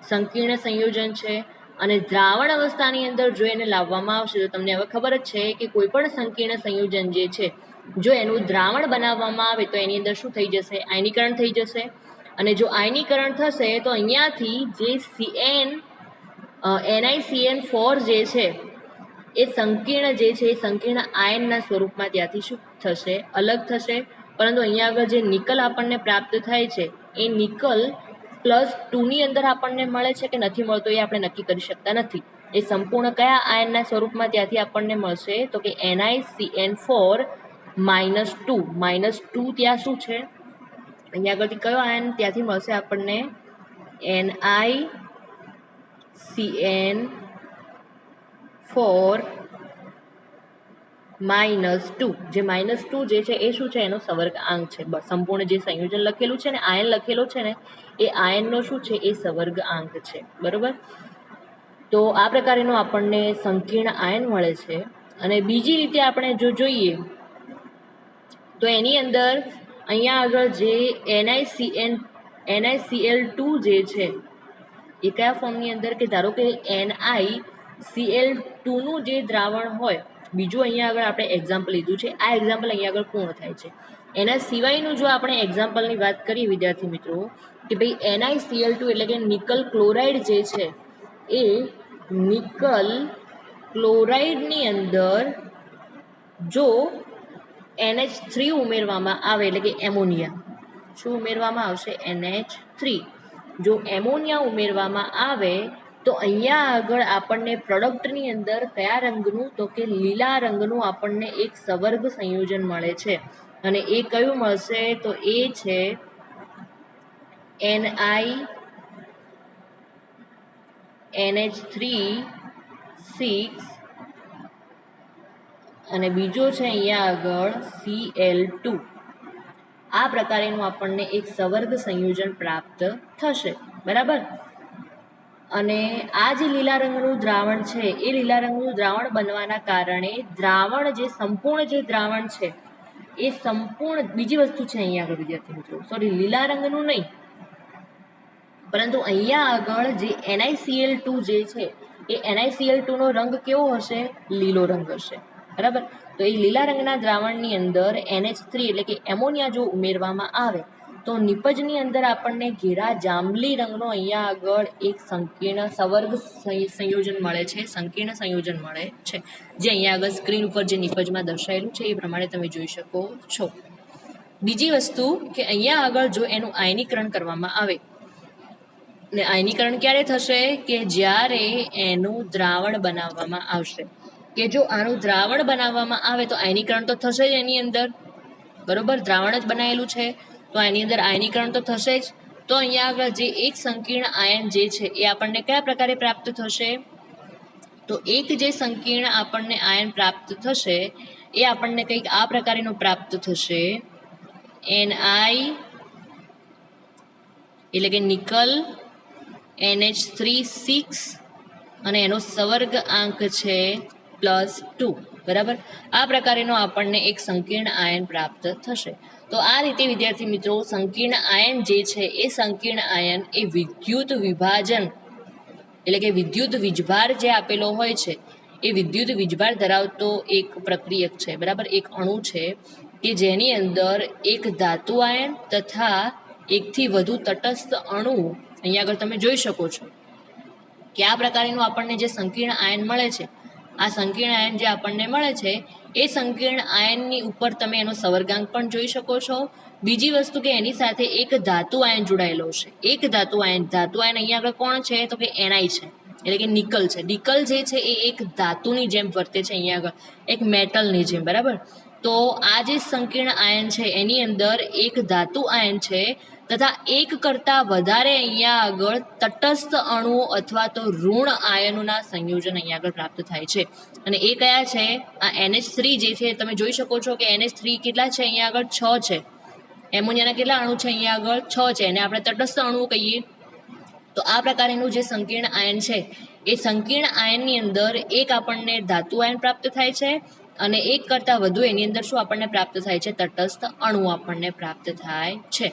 સંકીર્ણ સંયોજન છે. અને દ્રાવણ અવસ્થાની અંદર જો એને લાવવામાં આવશે તો તમને હવે ખબર જ છે કે કોઈ પણ સંકીર્ણ સંયોજન જે છે જો એનું દ્રાવણ બનાવવામાં આવે તો એની અંદર શું થઈ જશે? આયનીકરણ થઈ જશે. અને જો આયનીકરણ થશે તો અહીંયાથી જે NiCN4 જે છે એ સંકીર્ણ જે છે એ સંકીર્ણ આયનના સ્વરૂપમાં ત્યાંથી શું થશે? અલગ થશે. પરંતુ અહીંયા આગળ જે નિકલ આપણને પ્રાપ્ત થાય છે એ નિકલ +2ની અંદર આપણને મળે છે કે નથી મળતો એ આપણે નક્કી કરી શકતા નથી. એ સંપૂર્ણ કયા આયનના સ્વરૂપમાં ત્યાંથી આપણને મળશે? તો કે NiCN4 -2 ત્યાં શું છે? અહીંયા આગળથી કયો આયન ત્યાંથી મળશે આપણને? NiCN4 -2. જે -2 જે છે એ શું છે? એનો સવર્ગાંક છે. સંપૂર્ણ જે સંયોજન લખેલું છે ને, આયન લખેલો છે ને, એ આયનનો શું છે? એ સવર્ગાંક છે. બરોબર. તો આ પ્રકારનો આપણને સંકીર્ણ આયન મળે છે. અને બીજી રીતે આપણે જો જોઈએ તો એની અંદર અહીંયા આગળ જે NiCl2 જે છે એ કયા ફોર્મની અંદર? કે ધારો કે NiCl2નું જે દ્રાવણ હોય, બીજું અહીંયા આગળ આપણે એક્ઝામ્પલ લીધું છે, આ એક્ઝામ્પલ અહીંયા આગળ પૂર્ણ થાય છે. એના સિવાયનું જો આપણે એક્ઝામ્પલની વાત કરીએ વિદ્યાર્થી મિત્રો, કે ભાઈ NiCl2 એટલે કે નિકલ ક્લોરાઇડ જે છે એ નિકલ ક્લોરાઇડની અંદર જો NH3 ઉમેરવામાં આવે એટલે કે એમોનિયા, શું ઉમેરવામાં આવશે? NH3. જો એમોનિયા ઉમેરવામાં આવે તો અહીંયા આગળ આપણને પ્રોડક્ટની અંદર કયા રંગનું? તો કે લીલા રંગનું આપણને એક સવર્ગ સંયોજન મળે છે. અને એ કયું મળશે? તો એ છે NiNH3 6 અને બીજો છે અહીંયા આગળ Cl2. આ પ્રકારેનું આપણને એક સવર્ગ સંયોજન પ્રાપ્ત થશે. બરાબર. અને આ જે લીલા રંગનું દ્રાવણ છે એ લીલા રંગનું દ્રાવણ બનવાના કારણે સંપૂર્ણ જે દ્રાવણ છે એ સંપૂર્ણ બીજી વસ્તુ છે અહીંયા આગળ વિદ્યાર્થી મિત્રો, સોરી, લીલા રંગનું નહીં, પરંતુ અહીંયા આગળ જે NiCl2 જે છે એ NiCl2 નો રંગ કેવો હશે? લીલો રંગ હશે. બરાબર. તો એ લીલા રંગના દ્રાવણની અંદર NH3 એટલે કે એમોનિયા જો ઉમેરવામાં આવે તો નિપજની અંદર આપણને ઘેરા જાંબલી રંગનો અહીંયા આગળ એક સંકીર્ણ સવર્ગ સંયોજન મળે છે, સંકીર્ણ સંયોજન મળે છે, જે અહીંયા આગળ સ્ક્રીન ઉપર જે નિપજમાં દર્શાવેલું છે એ પ્રમાણે તમે જોઈ શકો છો. બીજી વસ્તુ કે અહીંયા આગળ જો એનું આયનીકરણ કરવામાં આવે, ને આયનીકરણ ક્યારે થશે? કે જ્યારે એનું દ્રાવણ બનાવવામાં આવશે. કે જો આનું દ્રાવણ બનાવવામાં આવે તો આયનીકરણ તો થશે જ એની અંદર. બરોબર, દ્રાવણ જ બનાવેલું છે તો એની અંદર આયનીકરણ તો થશે જ. તો અહીંયા આગળ જે એક સંકીર્ણ આયન જે છે એ આપણને કયા પ્રકારે પ્રાપ્ત થશે? તો એક જે સંકીર્ણ આપણને આયન પ્રાપ્ત થશે એ આપણને કંઈક આ પ્રકારનું પ્રાપ્ત થશે. Ni એટલે કે નિકલ NH3 6 અને એનો સવર્ગ આંક છે +2. બરાબર. આ પ્રકારનો આપણને એક સંકીર્ણ આયન પ્રાપ્ત થશે. તો આ રીતે વિદ્યાર્થી મિત્રો સંકીર્ણ આયન જે છે એ સંકીર્ણ આયન એ વિદ્યુત વિભાજન એટલે કે વિદ્યુત વીજભાર જે આપેલો હોય છે એ વિદ્યુત વીજભાર ધરાવતો એક પ્રક્રિયક છે. બરાબર, એક અણુ છે કે જેની અંદર એક ધાતુ આયન તથા એકથી વધુ તટસ્થ અણુ અહીંયા આગળ તમે જોઈ શકો છો કે આ પ્રકારનું આપણને જે સંકીર્ણ આયન મળે છે, આ સંકીર્ણ આયન જે આપણને મળે છે એ સંકીર્ણ આયનની ઉપર તમે એનો સવર્ગાંક પણ જોઈ શકો છો. બીજી વસ્તુ કે એની સાથે એક ધાતુ આયન જોડાયેલો છે. એક ધાતુ આયન અહીંયા આગળ કોણ છે? તો કે Ni છે, એટલે કે નિકલ છે. નિકલ જે છે એ એક ધાતુની જેમ વર્તે છે અહીંયા આગળ, એક મેટલની જેમ. બરાબર. તો આ જે સંકીર્ણ આયન છે એની અંદર એક ધાતુ આયન છે તથા એક કરતાં વધારે અહીંયા આગળ તટસ્થ અણુઓ અથવા તો ઋણ આયનોના સંયોજન અહીંયા આગળ પ્રાપ્ત થાય છે. અને એ કયા છે? આ NH3 જે છે તમે જોઈ શકો છો કે NH3 કેટલા છે? અહીંયા આગળ 6 છે. એમોનિયાના કેટલા અણુ છે? અહીંયા આગળ 6 છે. એને આપણે તટસ્થ અણુ કહીએ. તો આ પ્રકારનું જે સંકીર્ણ આયન છે એ સંકીર્ણ આયનની અંદર એક આપણને ધાતુ આયન પ્રાપ્ત થાય છે અને એક કરતાં વધુ એની અંદર શું આપણને પ્રાપ્ત થાય છે? તટસ્થ અણુ આપણને પ્રાપ્ત થાય છે.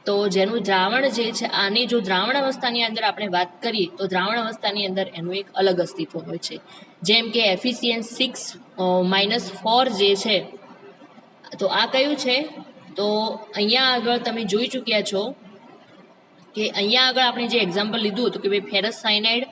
તો જેનું દ્રાવણ જે છે, આની જો દ્રાવણ અવસ્થાની અંદર આપણે વાત કરીએ તો દ્રાવણ અવસ્થાની અંદર એનું એક અલગ અસ્તિત્વ હોય છે. જેમ કે Fe6-4 જે છે, તો આ કયું છે? તો અહીંયા આગળ તમે જોઈ ચૂક્યા છો કે અહીંયા આગળ આપણે જે એક્ઝામ્પલ લીધું હતું કે ભાઈ ફેરસ સાયનાઇડ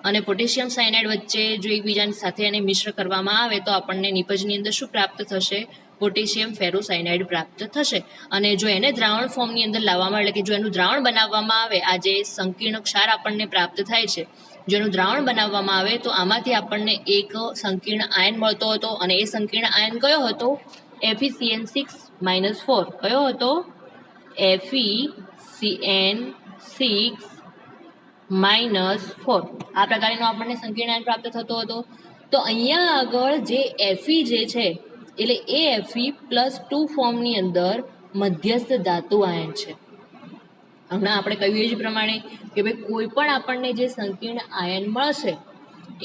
અને પોટેશિયમ સાયનાઇડ વચ્ચે જો એકબીજાની સાથે એને મિશ્ર કરવામાં આવે તો આપણને નિપજની અંદર શું પ્રાપ્ત થશે? પોટેશિયમ ફેરોસાયનાઇડ પ્રાપ્ત થશે. અને જો એને દ્રાવણ ફોર્મની અંદર લાવવામાં, એટલે કે જો એનું દ્રાવણ બનાવવામાં આવે, આ જે સંકીર્ણ ક્ષાર આપણને પ્રાપ્ત થાય છે, જો એનું દ્રાવણ બનાવવામાં આવે તો આમાંથી આપણને એક સંકીર્ણ આયન મળતો હતો. અને એ સંકીર્ણ આયન કયો હતો? FeCN6-4. કયો હતો? FeCN6-4. આ પ્રકારનો આપણને સંકીર્ણ આયન પ્રાપ્ત થતો હતો. તો અહીંયા આગળ જે Fe જે છે એટલે એ Fe+2 ફોર્મની અંદર મધ્યસ્થ ધાતુ આયન છે. હમણાં આપણે કહ્યું એ જ પ્રમાણે કે ભાઈ કોઈ પણ આપણને જે સંકીર્ણ આયન મળશે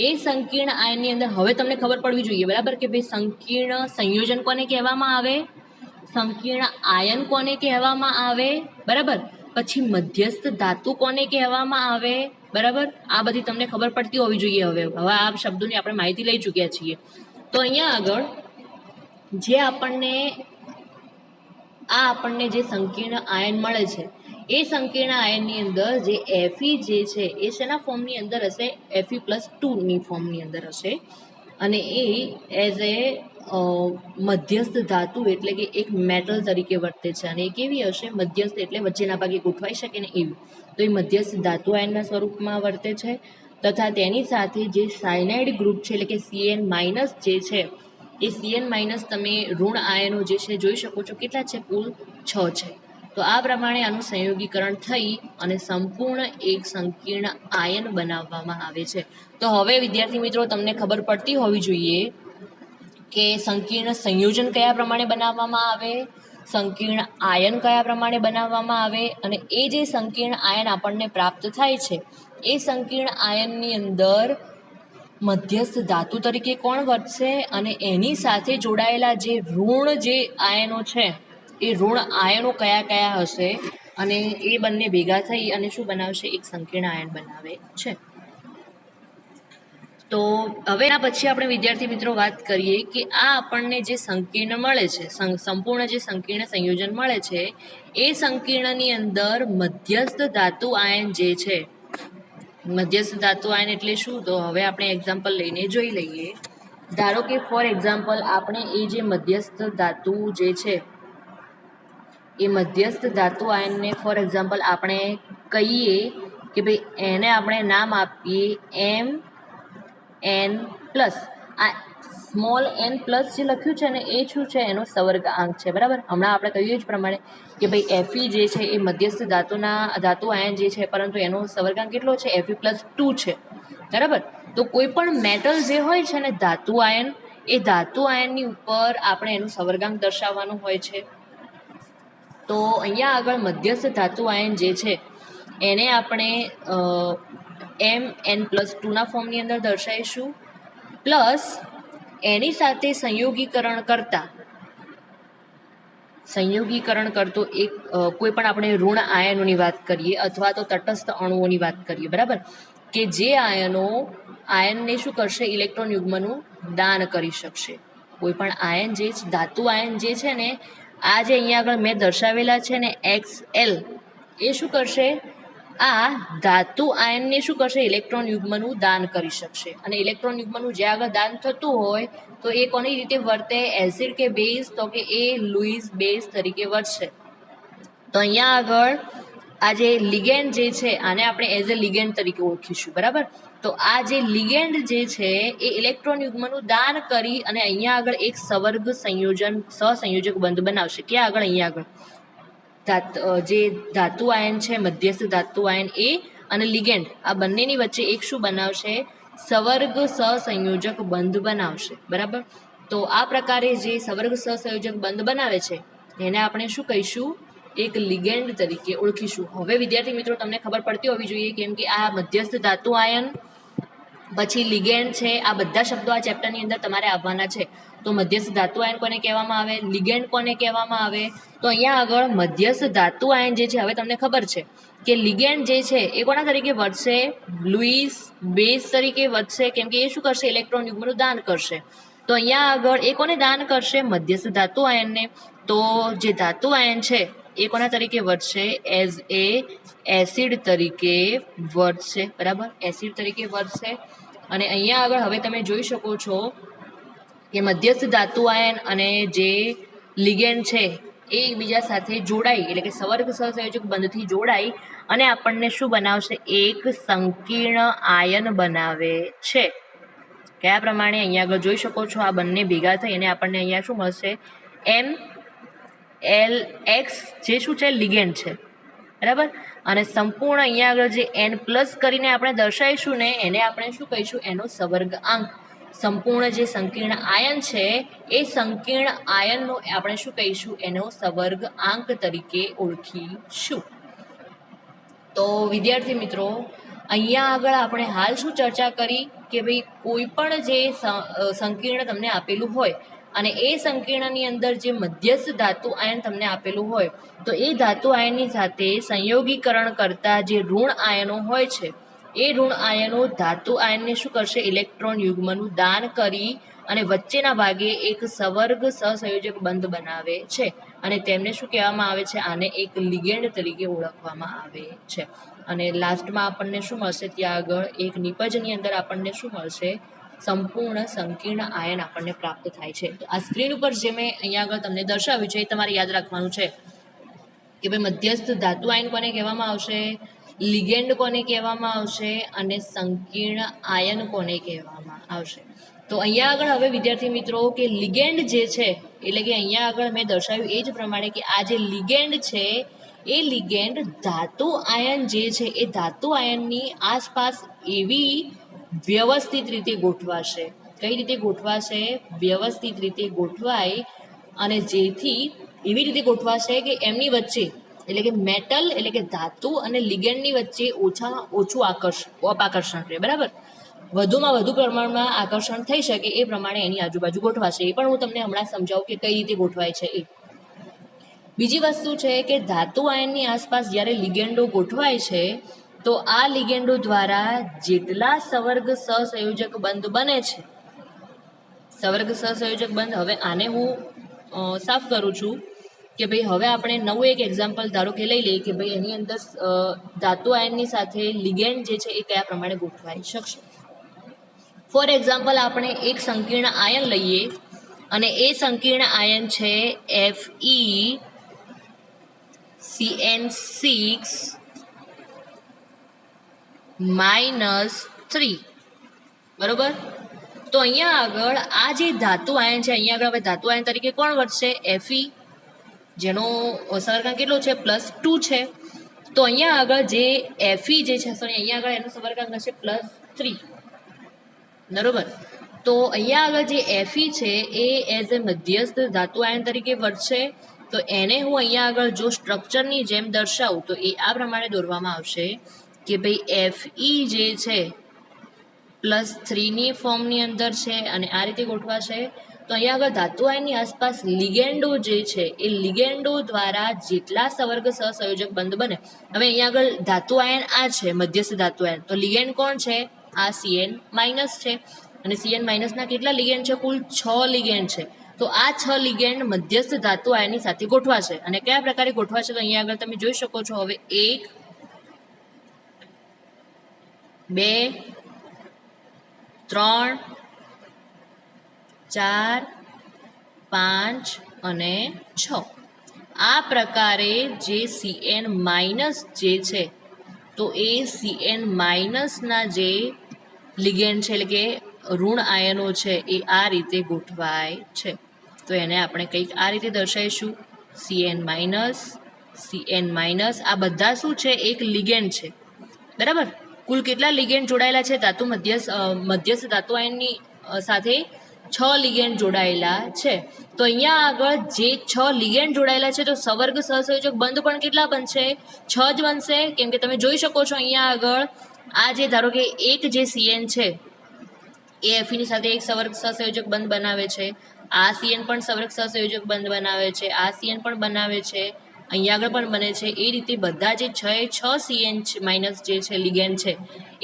એ સંકીર્ણ આયનની અંદર હવે તમને ખબર પડવી જોઈએ, બરાબર, કે ભાઈ સંકીર્ણ સંયોજન કોને કહેવામાં આવે, સંકીર્ણ આયન કોને કહેવામાં આવે, બરાબર, પછી મધ્યસ્થ ધાતુ કોને કહેવામાં આવે, બરાબર. આ બધી તમને ખબર પડતી હોવી જોઈએ. હવે આ શબ્દોની આપણે માહિતી લઈ ચૂક્યા છીએ. તો અહીંયા આગળ જે આપણને જે સંકીર્ણ આયન મળે છે એ સંકીર્ણ આયનની અંદર જે Fe જે છે એ શેના ફોર્મની અંદર હશે? Fe+2ની ફોર્મની અંદર હશે. અને એ એઝ એ મધ્યસ્થ ધાતુ એટલે કે એક મેટલ તરીકે વર્તે છે. અને એ કેવી હશે? મધ્યસ્થ એટલે વચ્ચેના ભાગે ગોઠવાઈ શકે ને એવી. તો એ મધ્યસ્થ ધાતુ આયનના સ્વરૂપમાં વર્તે છે. તથા તેની સાથે જે સાયનાઇડ ગ્રુપ છે એટલે કે Cn- જે છે એ Cn- તમે ઋણ આયનો જે છે જોઈ શકો છો કેટલા છે? કુલ 6 છે. તો આ પ્રમાણે આનું સંયોગીકરણ થઈ અને સંપૂર્ણ એક સંકીર્ણ આયન બનાવવામાં આવે છે. તો હવે વિદ્યાર્થી મિત્રો તમને ખબર પડતી હોવી જોઈએ કે સંકીર્ણ સંયોજન કયા પ્રમાણે બનાવવામાં આવે, સંકીર્ણ આયન કયા પ્રમાણે બનાવવામાં આવે, અને એ જે સંકીર્ણ આયન આપણને પ્રાપ્ત થાય છે એ સંકીર્ણ આયનની અંદર મધ્યસ્થ ધાતુ તરીકે કોણ વર્તશે અને એની સાથે જોડાયેલા જે ઋણ જે આયનો છે એ ઋણ આયનો કયા કયા હશે અને એ બંને ભેગા થઈ અને શું બનાવશે? એક સંકીર્ણ આયન બનાવે છે. તો હવે એના પછી આપણે વિદ્યાર્થી મિત્રો વાત કરીએ કે આ આપણને જે સંકીર્ણ મળે છે, સંપૂર્ણ જે સંકીર્ણ સંયોજન મળે છે એ સંકીર્ણની અંદર મધ્યસ્થ ધાતુ આયન જે છે, મધ્યસ્થ ધાતુ આયન એટલે શું? તો હવે આપણે એક્ઝામ્પલ લઈને જોઈ લઈએ. ધારો કે ફોર એક્ઝામ્પલ આપણે એ જે મધ્યસ્થ ધાતુ જે છે એ મધ્યસ્થ ધાતુ આયનને ફોર એક્ઝામ્પલ આપણે કહીએ કે ભાઈ એને આપણે નામ આપીએ Mn+. આ સ્મોલ n પ્લસ જે લખ્યું છે ને એ શું છે? એનો સવર્ગાંક છે, બરાબર. હમણાં આપણે કહ્યું જ પ્રમાણે કે ભાઈ Fe જે છે એ મધ્યસ્થ ધાતુ આયન જે છે, પરંતુ એનો સવર્ગાંક કેટલો છે? Fe+2 છે, બરાબર. તો કોઈ પણ મેટલ જે હોય છે ને ધાતુ આયન, એ ધાતુ આયનની ઉપર આપણે એનું સવર્ગાંક દર્શાવવાનું હોય છે. તો અહીંયા આગળ મધ્યસ્થ ધાતુ આયન જે છે એને આપણે Mn+2ના ફોર્મની અંદર દર્શાવીશું, પ્લસ એની સાથે સંયોગીકરણ કરતો એક કોઈ પણ આપણે ઋણ આયનોની વાત કરીએ અથવા તો તટસ્થ અણુઓની વાત કરીએ, બરાબર, કે જે આયનને શું કરશે? ઇલેક્ટ્રોન યુગ્મનું દાન કરી શકશે. કોઈ પણ આયન જે ધાતુ આયન જે છે ને, આ જે અહીંયા આગળ મેં દર્શાવેલા છે ને XL, એ શું કરશે? આ ધાતુ આયનને શું કરશે? ઇલેક્ટ્રોન યુગ્મનું દાન કરી શકશે. અને ઇલેક્ટ્રોન યુગ્મનું જે આગળ દાન થતું હોય તો એ કોની રીતે વર્તે? એસિડ કે બેઝ? તો કે એ લુઈસ બેઝ તરીકે વર્તશે. તો અહીંયા આગળ આ જે લિગેન્ડ જે છે આને આપણે એઝ એ લિગેન્ડ તરીકે ઓળખીશું, બરાબર. તો આ જે લિગેન્ડ જે છે એ ઇલેક્ટ્રોન યુગ્મનું દાન કરી અને અહીંયા આગળ એક સહસંયોજક બંધ બનાવશે. ક્યાં આગળ? અહીંયા આગળ જે ધાતુ આયન છે, મધ્યસ્થ ધાતુ આયન એ અને લિગેન્ડ આ બંનેની વચ્ચે એક શું બનાવશે? સવર્ગ સહસંયોજક બંધ બનાવશે. બરાબર. તો આ પ્રકારે જે સવર્ગ સહસંયોજક બંધ બનાવે છે એને આપણે શું કહીશું? એક લિગેન્ડ તરીકે ઓળખીશું. હવે વિદ્યાર્થી મિત્રો તમને ખબર પડતી હોવી જોઈએ, કેમ કે આ મધ્યસ્થ ધાતુ આયન પછી લિગેન્ડ છે, આ બધા શબ્દો આ ચેપ્ટરની અંદર તમારે આવવાના છે. તો મધ્યસ્થ ધાતુ આયન કોને કહેવામાં આવે? લિગેન્ડ કોને કહેવામાં આવે? તો અહીંયા આગળ મધ્યસ્થ ધાતુ આયન જે છે, હવે તમને ખબર છે કે લિગેન્ડ જે છે એ કોના તરીકે વર્તશે? લુઈસ બેઝ તરીકે વર્તશે, કેમ કે એ શું કરશે? ઇલેક્ટ્રોન યુગ્મનું દાન કરશે. તો અહીંયા આગળ એ કોને દાન કરશે? મધ્યસ્થ ધાતુ આયનને. તો જે ધાતુ આયન છે એ કોના તરીકે વર્તશે? એઝ એ એસિડ તરીકે વર્તશે. બરાબર, એસિડ તરીકે વર્તશે. અને અહીંયા આગળ હવે તમે જોઈ શકો છો કે મધ્યસ્થ ધાતુ આયન અને જે લિગેન્ડ છે એ એકબીજા સાથે જોડાઈ, એટલે કે સવર્ગ સહસંયોજક બંધથી જોડાઈ અને આપણને શું બનાવશે? એક સંકીર્ણ આયન બનાવે છે. કયા પ્રમાણે? અહીંયા આગળ જોઈ શકો છો, આ બંને ભેગા થઈ અને આપણને અહીંયા શું મળશે? MLX જે શું છે? લિગેન્ડ છે. બરાબર. અને સંપૂર્ણ અહીંયા આગળ જે N+ કરીને આપણે દર્શાવીશું ને એને આપણે શું કહીશું? એનો સવર્ગાંક. સંપૂર્ણ જે સંકીર્ણ આયન છે એ સંકીર્ણ આયનનો આપણે શું કહીશું? એનો સવર્ગાંક તરીકે ઓળખીશું. તો વિદ્યાર્થી મિત્રો, અહીંયા આગળ આપણે હાલ શું ચર્ચા કરી કે ભાઈ કોઈ પણ જે સંકીર્ણ તમને આપેલું હોય અને એ સંકીર્ણની અંદર જે મધ્યસ્થ ધાતુ આયન તમને આપેલું હોય, તો એ ધાતુ આયનની સાથે સંયોગીકરણ કરતા જે ઋણ આયનો હોય છે એ ઋણ આયનો ધાતુ આયનને શું કરશે? ઇલેક્ટ્રોન યુગ્મનું દાન કરી અને વચ્ચેના ભાગે એક સવર્ગ સહસંયોજક બંધ બનાવે છે. અને તેમને શું કહેવામાં આવે છે? આને એક લિગેન્ડ તરીકે ઓળખવામાં આવે છે. અને લાસ્ટમાં આપણને શું મળશે? ત્યાં આગળ એક નિપજની અંદર આપણને શું મળશે? સંપૂર્ણ સંકીર્ણ આયન આપણને પ્રાપ્ત થાય છે. તો આ સ્ક્રીન ઉપર જે મેં અહીંયા આગળ તમને દર્શાવ્યું છે એ તમારે યાદ રાખવાનું છે કે ભાઈ મધ્યસ્થ ધાતુ આયન કોને કહેવામાં આવશે, લિગેન્ડ કોને કહેવામાં આવશે અને સંકીર્ણ આયન કોને કહેવામાં આવશે. તો અહીંયા આગળ હવે વિદ્યાર્થી મિત્રો કે લિગેન્ડ જે છે, એટલે કે અહીંયા આગળ મેં દર્શાવ્યું એ જ પ્રમાણે કે આ જે લિગેન્ડ છે એ લિગેન્ડ ધાતુ આયન જે છે એ ધાતુ આયનની આસપાસ એવી વ્યવસ્થિત રીતે ગોઠવાશે. કઈ રીતે ગોઠવાશે? વ્યવસ્થિત રીતે ગોઠવાય અને જેથી એવી રીતે ગોઠવાશે કે એમની વચ્ચે, એટલે કે મેટલ એટલે કે ધાતુ અને લિગેન્ડની વચ્ચે ઓછામાં ઓછું અપાકર્ષણ રહે. બરાબર, વધુમાં વધુ પ્રમાણમાં આકર્ષણ થઈ શકે એ પ્રમાણે એની આજુબાજુ ગોઠવાશે. એ પણ હું તમને હમણાં સમજાવું કે કઈ રીતે ગોઠવાય છે એ. બીજી વસ્તુ છે કે ધાતુ આયનની આસપાસ જ્યારે લિગેન્ડો ગોઠવાય છે તો આ લિગેન્ડો દ્વારા જેટલા સવર્ગ સહસંયોજક બંધ બને છે, સવર્ગ સહસંયોજક બંધ, હવે આને હું સાફ કરું છું કે ભાઈ હવે આપણે નવું એક એક્ઝામ્પલ ધારો કે લઈ લઈએ કે ભાઈ એની અંદર ધાતુ આયનની સાથે લિગેન્ડ જે છે એ કયા પ્રમાણે ગોઠવાઈ શકશે. ફોર એક્ઝામ્પલ આપણે એક સંકીર્ણ આયન લઈએ અને એ સંકીર્ણ આયન છે FeCN6-3. બરોબર. તો અહીંયા આગળ આ જે ધાતુ આયન છે, અહીંયા આગળ હવે ધાતુ આયન તરીકે કોણ વર્તશે? Fe, જેનો સવર્ગાંક કેટલો છે? +2 છે. તો અહીંયા આગળ જે Fe જે છે, સોરી અહીંયા આગળ એનો સવર્ગાંક હશે +3. બરોબર. તો અહીંયા આગળ જે Fe છે એ એઝ એ મધ્યસ્થ ધાતુ આયન તરીકે વર્તશે. તો એને હું અહીંયા આગળ જો સ્ટ્રક્ચરની જેમ દર્શાવું તો એ આ પ્રમાણે દોરવામાં આવશે કે ભાઈ Fe જે છે +3ની ફોર્મની અંદર છે અને આ રીતે ગોઠવાશે. તો અહીંયા આગળ ધાતુ આયનની આસપાસ લિગેન્ડો જે છે એ લિગેન્ડો દ્વારા જેટલા સવર્ગ સહસંયોજક બંધ બને. હવે અહીંયા આગળ ધાતુ આયન આ છે, મધ્યસ્થ ધાતુ આયન, તો લિગેન્ડ કોણ છે? આ Cn- છે અને Cn- ના કેટલા લિગેન્ડ છે? કુલ 6 લિગેન્ડ છે. તો આ 6 લિગેન્ડ મધ્યસ્થ ધાતુ આયનની સાથે ગોઠવાશે. અને કયા પ્રકારે ગોઠવાશે? તો અહીંયા આગળ તમે જોઈ શકો છો. હવે 1, 2, 3, 4, 5 અને 6. આ પ્રકારે જે Cn- જે છે તો એ Cn- ના જે લિગેન્ડ છે એટલે કે ઋણ આયનો છે એ આ રીતે ગોઠવાય છે. તો એને આપણે કંઈક આ રીતે દર્શાવીશું, Cn- Cn માઇનસ આ બધા શું છે એક લિગેન્ડ છે બરાબર. કુલ કેટલા લિગેન્ડ જોડાયેલા છે ધાતુ મધ્યસ્થ ધાતુ આયનની સાથે 6 લિગેન્ડ જોડાયેલા છે. તો અહીંયા આગળ જે 6 લિગેન્ડ જોડાયેલા છે તો સવર્ગ સહસંયોજક બંધ પણ કેટલા બનશે 6 જ બનશે. કેમ કે તમે જોઈ શકો છો અહીંયા આગળ આ જે ધારો કે એક જે Cn છે એ Fe સાથે એક સવર્ગ સહસંયોજક બંધ બનાવે છે. આ Cn પણ સવર્ગ સહસંયોજક બંધ બનાવે છે. આ Cn પણ બનાવે છે. અહીંયા આગળ પણ બને છે. એ રીતે બધા જે 6 Cn માઇનસ જે છે લિગેન્ડ છે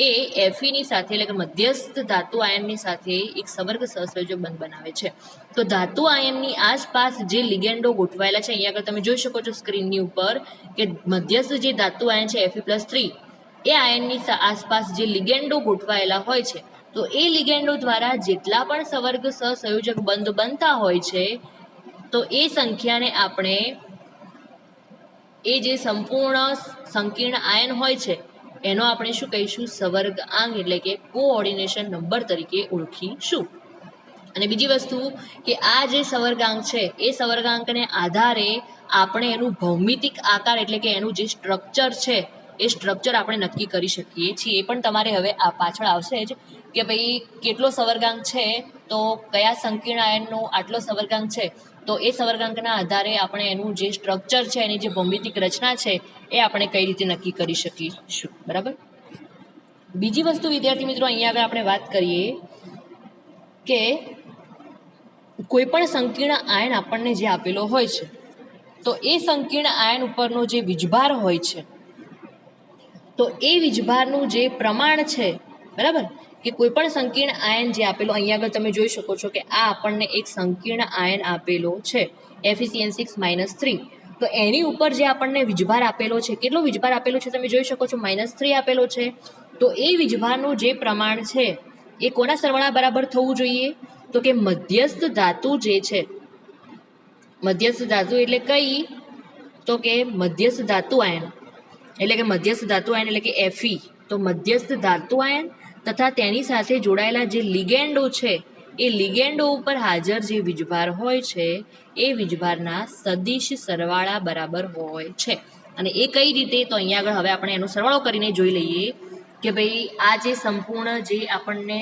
એ Fe સાથે એટલે કે મધ્યસ્થ ધાતુ આયનની સાથે એક સવર્ગ સહસંયોજક બંધ બનાવે છે. તો ધાતુ આયનની આસપાસ જે લિગેન્ડો ગોઠવાયેલા છે અહીંયા આગળ તમે જોઈ શકો છો સ્ક્રીનની ઉપર કે મધ્યસ્થ જે ધાતુ આયન છે Fe+3 એ આયનની આસપાસ જે લિગેન્ડો ગોઠવાયેલા હોય છે તો એ લિગેન્ડો દ્વારા જેટલા પણ સવર્ગ સહસંયોજક બંધ બનતા હોય છે તો એ સંખ્યાને આપણે એ જે સંપૂર્ણ સંકીર્ણ આયન હોય છે એનો આપણે શું કહીશું સવર્ગાંક એટલે કે કોઓર્ડિનેશન નંબર તરીકે ઓળખીશું. અને બીજી વસ્તુ કે આ જે સવર્ગાંક છે એ સવર્ગાંકને આધારે આપણે એનું ભૌમિતિક આકાર એટલે કે એનું જે સ્ટ્રક્ચર છે એ સ્ટ્રક્ચર આપણે નક્કી કરી શકીએ છીએ. એ પણ તમારે હવે આ પાછળ આવશે જ કે ભાઈ કેટલો સવર્ગાંક છે તો કયા સંકીર્ણ આયનનો આટલો સવર્ગાંક છે તો એ સવર્ગાંકના આધારે આપણે એનું જે સ્ટ્રક્ચર છે એની જે ભૌમિતિક રચના છે એ આપણે કઈ રીતે નક્કી કરી શકીશું બરાબર. બીજી વસ્તુ વિદ્યાર્થી મિત્રો અહીંયા આગળ આપણે વાત કરીએ કે કોઈ પણ સંકીર્ણ આયન આપણને જે આપેલો હોય છે તો એ સંકીર્ણ આયન ઉપરનો જે વીજભાર હોય છે તો એ વીજભારનું જે પ્રમાણ છે બરાબર કે કોઈ પણ સંકીર્ણ આયન જે આપેલો અહીંયા આગળ તમે જોઈ શકો છો કે આ આપણને એક સંકીર્ણ આયન આપેલો છે FeCN6-3 તો એની ઉપર જે આપણને વીજભાર આપેલો છે કેટલો વીજભાર આપેલો છે તમે જોઈ શકો છો -3 આપેલો છે. તો એ વીજભારનું જે પ્રમાણ છે એ કોના સરવાળા બરાબર થવું જોઈએ તો કે મધ્યસ્થ ધાતુ જે છે મધ્યસ્થ ધાતુ એટલે કઈ તો કે મધ્યસ્થ ધાતુ આયન એટલે કે મધ્યસ્થ ધાતુ આયન એટલે કે Fe તો મધ્યસ્થ ધાતુ આયન તથા તેની સાથે જોડાયેલા જે લિગેન્ડો છે એ લિગેન્ડો ઉપર હાજર જે વીજભાર હોય છે એ વીજભારના સદિશ સરવાળા બરાબર હોય છે. અને એ કઈ રીતે તો અહીંયા આગળ હવે આપણે એનો સરવાળો કરીને જોઈ લઈએ કે ભાઈ આ જે સંપૂર્ણ જે આપણને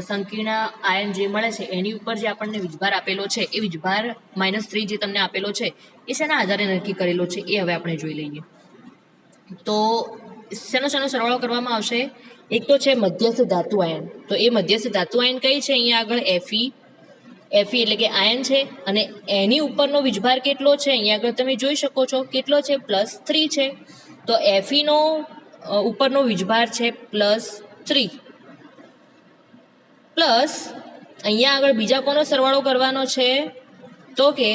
સંકીર્ણ આયન જે મળે છે એની ઉપર જે આપણને વીજભાર આપેલો છે એ વીજભાર -3 જે તમને આપેલો છે એ શેના આધારે નક્કી કરેલો છે એ હવે આપણે જોઈ લઈએ. તો શેનો સરવાળો કરવામાં આવશે એક તો છે મધ્યસ્થ ધાતુ આયન તો એ મધ્યસ્થ ધાતુ આયન કઈ છે અહીંયા આગળ Fe એટલે કે આયન છે અને એની ઉપરનો વીજભાર કેટલો છે અહીંયા આગળ તમે જોઈ શકો છો કેટલો છે +3 છે. તો Fe નો ઉપરનો વીજભાર છે +3 પ્લસ અહીંયા આગળ બીજા કોનો સરવાળો કરવાનો છે તો કે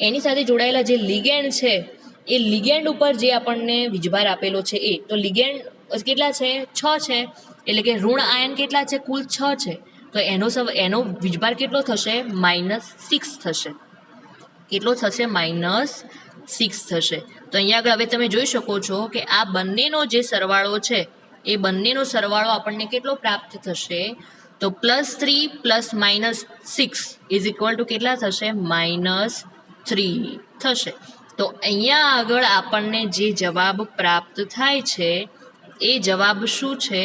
એની સાથે જોડાયેલા જે લિગેન્ડ છે એ લિગેન્ડ ઉપર જે આપણને વીજભાર આપેલો છે એ તો લિગેન્ડ કેટલા છે 6 છે એટલે કે ઋણ આયન કેટલા છે કુલ 6 છે તો એનો વીજભાર કેટલો થશે -6 થશે. કેટલો થશે -6 થશે. તો અહીંયા આગળ હવે તમે જોઈ શકો છો કે આ બંનેનો જે સરવાળો છે એ બંનેનો સરવાળો આપણને કેટલો પ્રાપ્ત થશે તો +3 + -6 = કેટલા થશે -3 થશે. તો અહીંયા આગળ આપણને જે જવાબ પ્રાપ્ત થાય છે એ જવાબ શું છે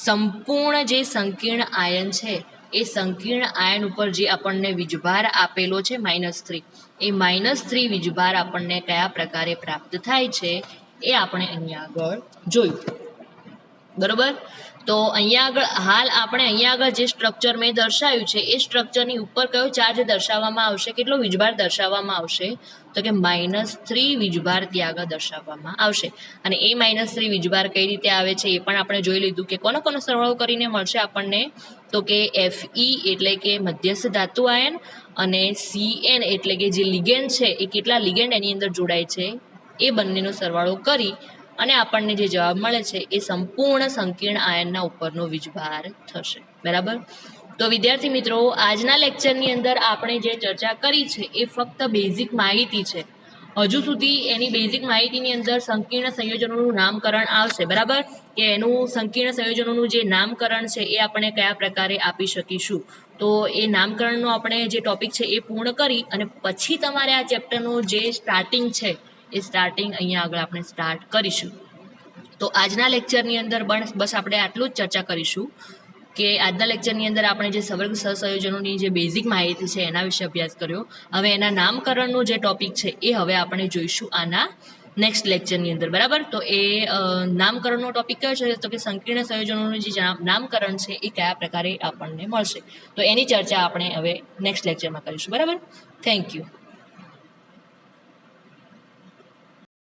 સંપૂર્ણ જે સંકીર્ણ આયન છે એ સંકીર્ણ આયન ઉપર જે આપણને વીજભાર આપેલો છે -3 એ -3 વીજભાર આપણને કયા પ્રકારે પ્રાપ્ત થાય છે એ આપણે અહીંયા આગળ જોયું બરોબર. તો અહીંયા આગળ હાલ આપણે અહીંયા આગળ જે સ્ટ્રક્ચર મેં દર્શાવ્યું છે એ સ્ટ્રક્ચરની ઉપર કયો ચાર્જ દર્શાવવામાં આવશે કેટલો વીજભાર દર્શાવવામાં આવશે તો કે -3 વીજભાર ત્યાં આગળ દર્શાવવામાં આવશે. અને એ -3 વીજભાર કઈ રીતે આવે છે એ પણ આપણે જોઈ લીધું કે કોનો સરવાળો કરીને મળશે આપણને તો કે Fe એટલે કે મધ્યસ્થ ધાતુ આયન અને Cn એટલે કે જે લિગેન્ડ છે એ કેટલા લિગેન્ડ એની અંદર જોડાય છે એ બંનેનો સરવાળો કરી અને આપણને જે જવાબ મળે છે એ સંપૂર્ણ સંકીર્ણ આયનના ઉપરનો વીજભાર થશે બરાબર. તો વિદ્યાર્થી મિત્રો આજના લેક્ચરની અંદર આપણે જે ચર્ચા કરી છે એ ફક્ત બેઝિક માહિતી છે. હજુ સુધી એની બેઝિક માહિતીની અંદર સંકીર્ણ સંયોજનોનું નામકરણ આવશે બરાબર કે એનું સંકીર્ણ સંયોજનોનું જે નામકરણ છે એ આપણે કયા પ્રકારે આપી શકીશું તો એ નામકરણનો આપણે જે ટોપિક છે એ પૂર્ણ કરી અને પછી તમારે આ ચેપ્ટરનું જે સ્ટાર્ટિંગ છે એ સ્ટાર્ટિંગ અહીંયા આગળ આપણે સ્ટાર્ટ કરીશું. તો આજના લેક્ચરની અંદર બસ આપણે આટલું જ ચર્ચા કરીશું કે આજના લેક્ચરની અંદર આપણે જે સવર્ગ સહસંયોજનોની જે બેઝિક માહિતી છે એના વિશે અભ્યાસ કર્યો. હવે એના નામકરણનો જે ટોપિક છે એ હવે આપણે જોઈશું આના નેક્સ્ટ લેક્ચરની અંદર, બરાબર. તો એ નામકરણનો ટોપિક કયો છે તો કે સંકીર્ણ સંયોજનોનું જે નામકરણ છે એ કયા પ્રકારે આપણને મળશે, તો એની ચર્ચા આપણે હવે નેક્સ્ટ લેક્ચરમાં કરીશું, બરાબર. Thank you.